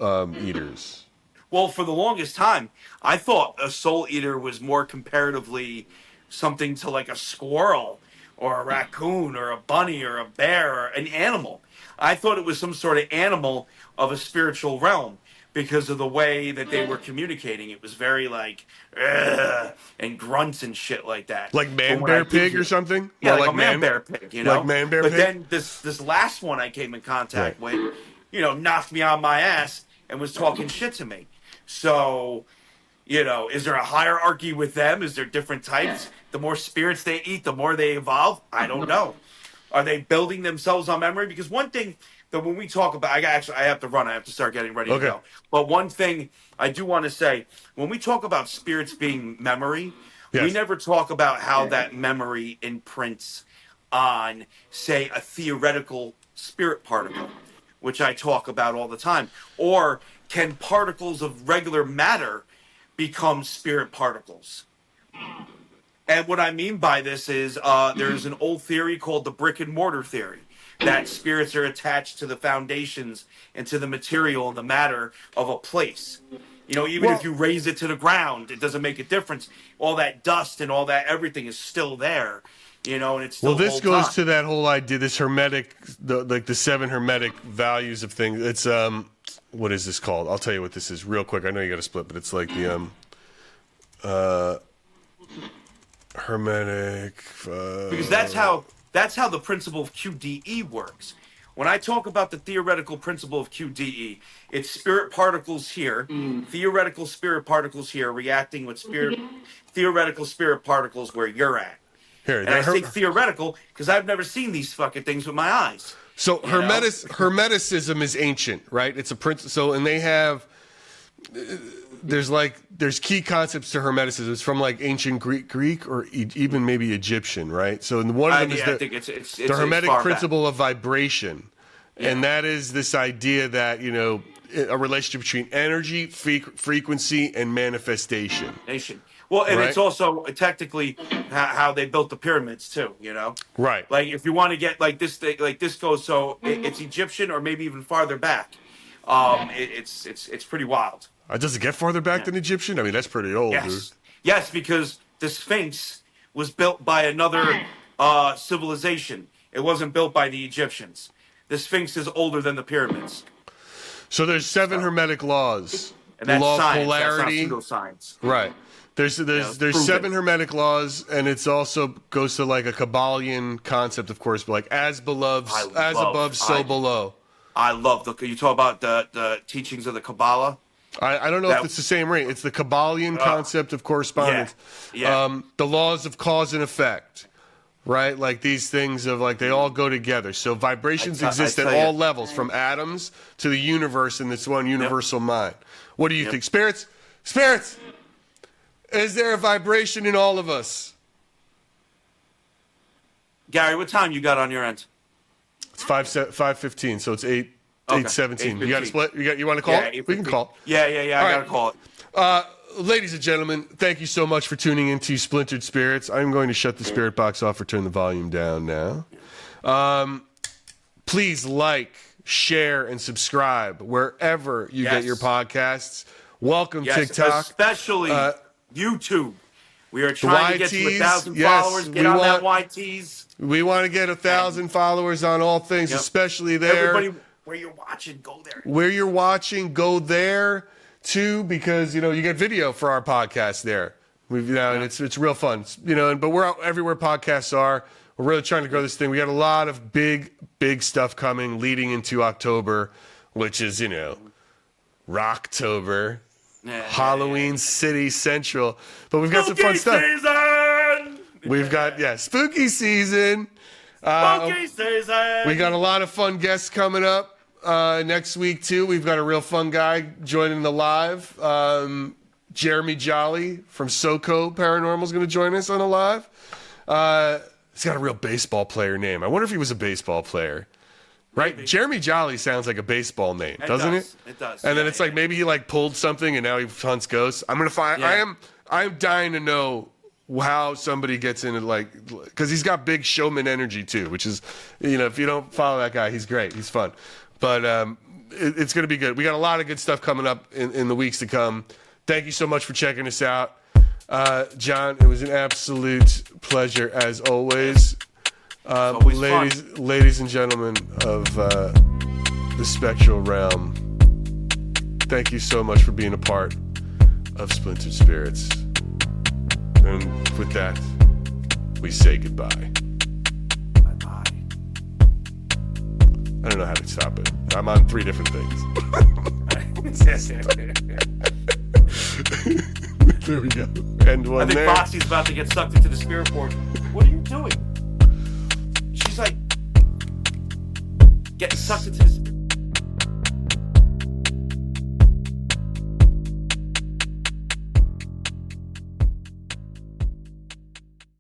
Speaker 2: eaters?
Speaker 1: Well, for the longest time, I thought a soul eater was more comparatively something to like a squirrel or a raccoon or a bunny or a bear or an animal. I thought it was some sort of animal of a spiritual realm because of the way that they were communicating. It was very like, "Ugh," and grunts and shit like that.
Speaker 2: Like man,
Speaker 1: But when I
Speaker 2: bear,
Speaker 1: did
Speaker 2: pig
Speaker 1: hear-
Speaker 2: or something?
Speaker 1: Yeah,
Speaker 2: Or
Speaker 1: like a man, bear, pig,
Speaker 2: Like man, bear,
Speaker 1: but
Speaker 2: pig?
Speaker 1: then this last one I came in contact with, knocked me on my ass and was talking shit to me. So, is there a hierarchy with them? Is there different types? The more spirits they eat, the more they evolve? I don't know. Are they building themselves on memory? Because one thing that when we talk about, I have to run. I have to start getting ready to go. But one thing I do want to say, when we talk about spirits being memory, we never talk about how that memory imprints on, say, a theoretical spirit particle, which I talk about all the time. Or can particles of regular matter become spirit particles? And what I mean by this is there's an old theory called the brick and mortar theory, that spirits are attached to the foundations and to the material and the matter of a place. Even if you raise it to the ground, it doesn't make a difference. All that dust and all that, everything is still there, and it's still.
Speaker 2: Well, this goes to that whole idea, this hermetic, the 7 hermetic values of things. It's what is this called? I'll tell you what this is real quick. I know you got to split, but it's like the hermetic.
Speaker 1: Because that's how the principle of QDE works. When I talk about the theoretical principle of QDE, it's spirit particles here, theoretical spirit particles here, reacting with theoretical spirit particles where you're at.
Speaker 2: Here,
Speaker 1: and I say theoretical because I've never seen these fucking things with my eyes.
Speaker 2: So Hermeticism is ancient, right? It's a principle. So, and they have, there's key concepts to Hermeticism. It's from like ancient Greek or even maybe Egyptian, right? So one of them is the Hermetic principle of vibration. Yeah. And that is this idea that, a relationship between energy, frequency, and manifestation.
Speaker 1: Well, and it's also technically how they built the pyramids too, Right. Like if you want to get like this thing, like this goes, so it's Egyptian or maybe even farther back. It's pretty wild.
Speaker 2: Does it get farther back than Egyptian? I mean, that's pretty old, dude.
Speaker 1: Yes, because the Sphinx was built by another civilization. It wasn't built by the Egyptians. The Sphinx is older than the pyramids.
Speaker 2: So there's 7 hermetic laws.
Speaker 1: And that's
Speaker 2: law
Speaker 1: science.
Speaker 2: of polarity.
Speaker 1: That's not pseudoscience.
Speaker 2: Right. There's 7 hermetic laws, and it's also goes to like a Kabbalion concept, of course, but like as above, so below.
Speaker 1: I love you talk about the teachings of the Kabbalah.
Speaker 2: I don't know if it's the same rate. It's the Kabbalion concept of correspondence.
Speaker 1: Yeah.
Speaker 2: The laws of cause and effect, right? Like these things of like they all go together. So vibrations exist at all levels, from atoms to the universe in this one universal mind. What do you think? Spirits? Is there a vibration in all of us?
Speaker 1: Gary, what time you got on your end?
Speaker 2: It's 5:15, so it's 8:17. You got to split? You want to call it? We can call it.
Speaker 1: Yeah. I got to call it.
Speaker 2: Ladies and gentlemen, thank you so much for tuning into Splintered Spirits. I'm going to shut the spirit box off or turn the volume down now. Please like, share, and subscribe wherever you get your podcasts. Welcome, TikTok.
Speaker 1: Especially YouTube. We are trying to get to 1,000 followers. Get on that YTs.
Speaker 2: We want to get 1,000 followers on all things, especially there.
Speaker 1: Everybody, where you're watching, go there.
Speaker 2: Where you're watching, go there too, because you get video for our podcast there. And it's real fun, but we're out everywhere podcasts are. We're really trying to grow this thing. We got a lot of big stuff coming leading into October, which is Rocktober. Halloween City Central, but we've got some fun stuff.
Speaker 1: Season!
Speaker 2: We've got spooky season.
Speaker 1: Spooky season.
Speaker 2: We got a lot of fun guests coming up next week too. We've got a real fun guy joining the live. Jeremy Jolly from SoCo Paranormal is going to join us on the live. He's got a real baseball player name. I wonder if he was a baseball player. Right?
Speaker 1: Maybe.
Speaker 2: Jeremy Jolly sounds like a baseball name, doesn't it?
Speaker 1: It does.
Speaker 2: And then it's like maybe he like pulled something and now he hunts ghosts. I'm gonna find.
Speaker 1: Yeah.
Speaker 2: I'm dying to know how somebody gets into because he's got big showman energy too, which is, if you don't follow that guy, he's great. He's fun. But it's gonna be good. We got a lot of good stuff coming up in the weeks to come. Thank you so much for checking us out. John, it was an absolute pleasure as always.
Speaker 1: Always fun.
Speaker 2: Ladies and gentlemen of the spectral realm, thank you so much for being a part of Splintered Spirits. And with that, we say goodbye.
Speaker 1: Bye-bye.
Speaker 2: I don't know how to stop it. I'm on 3 different things. There we go. And one
Speaker 1: I think
Speaker 2: there.
Speaker 1: Boxy's about to get sucked into the spirit board. What are you doing? She's like getting sucked into this.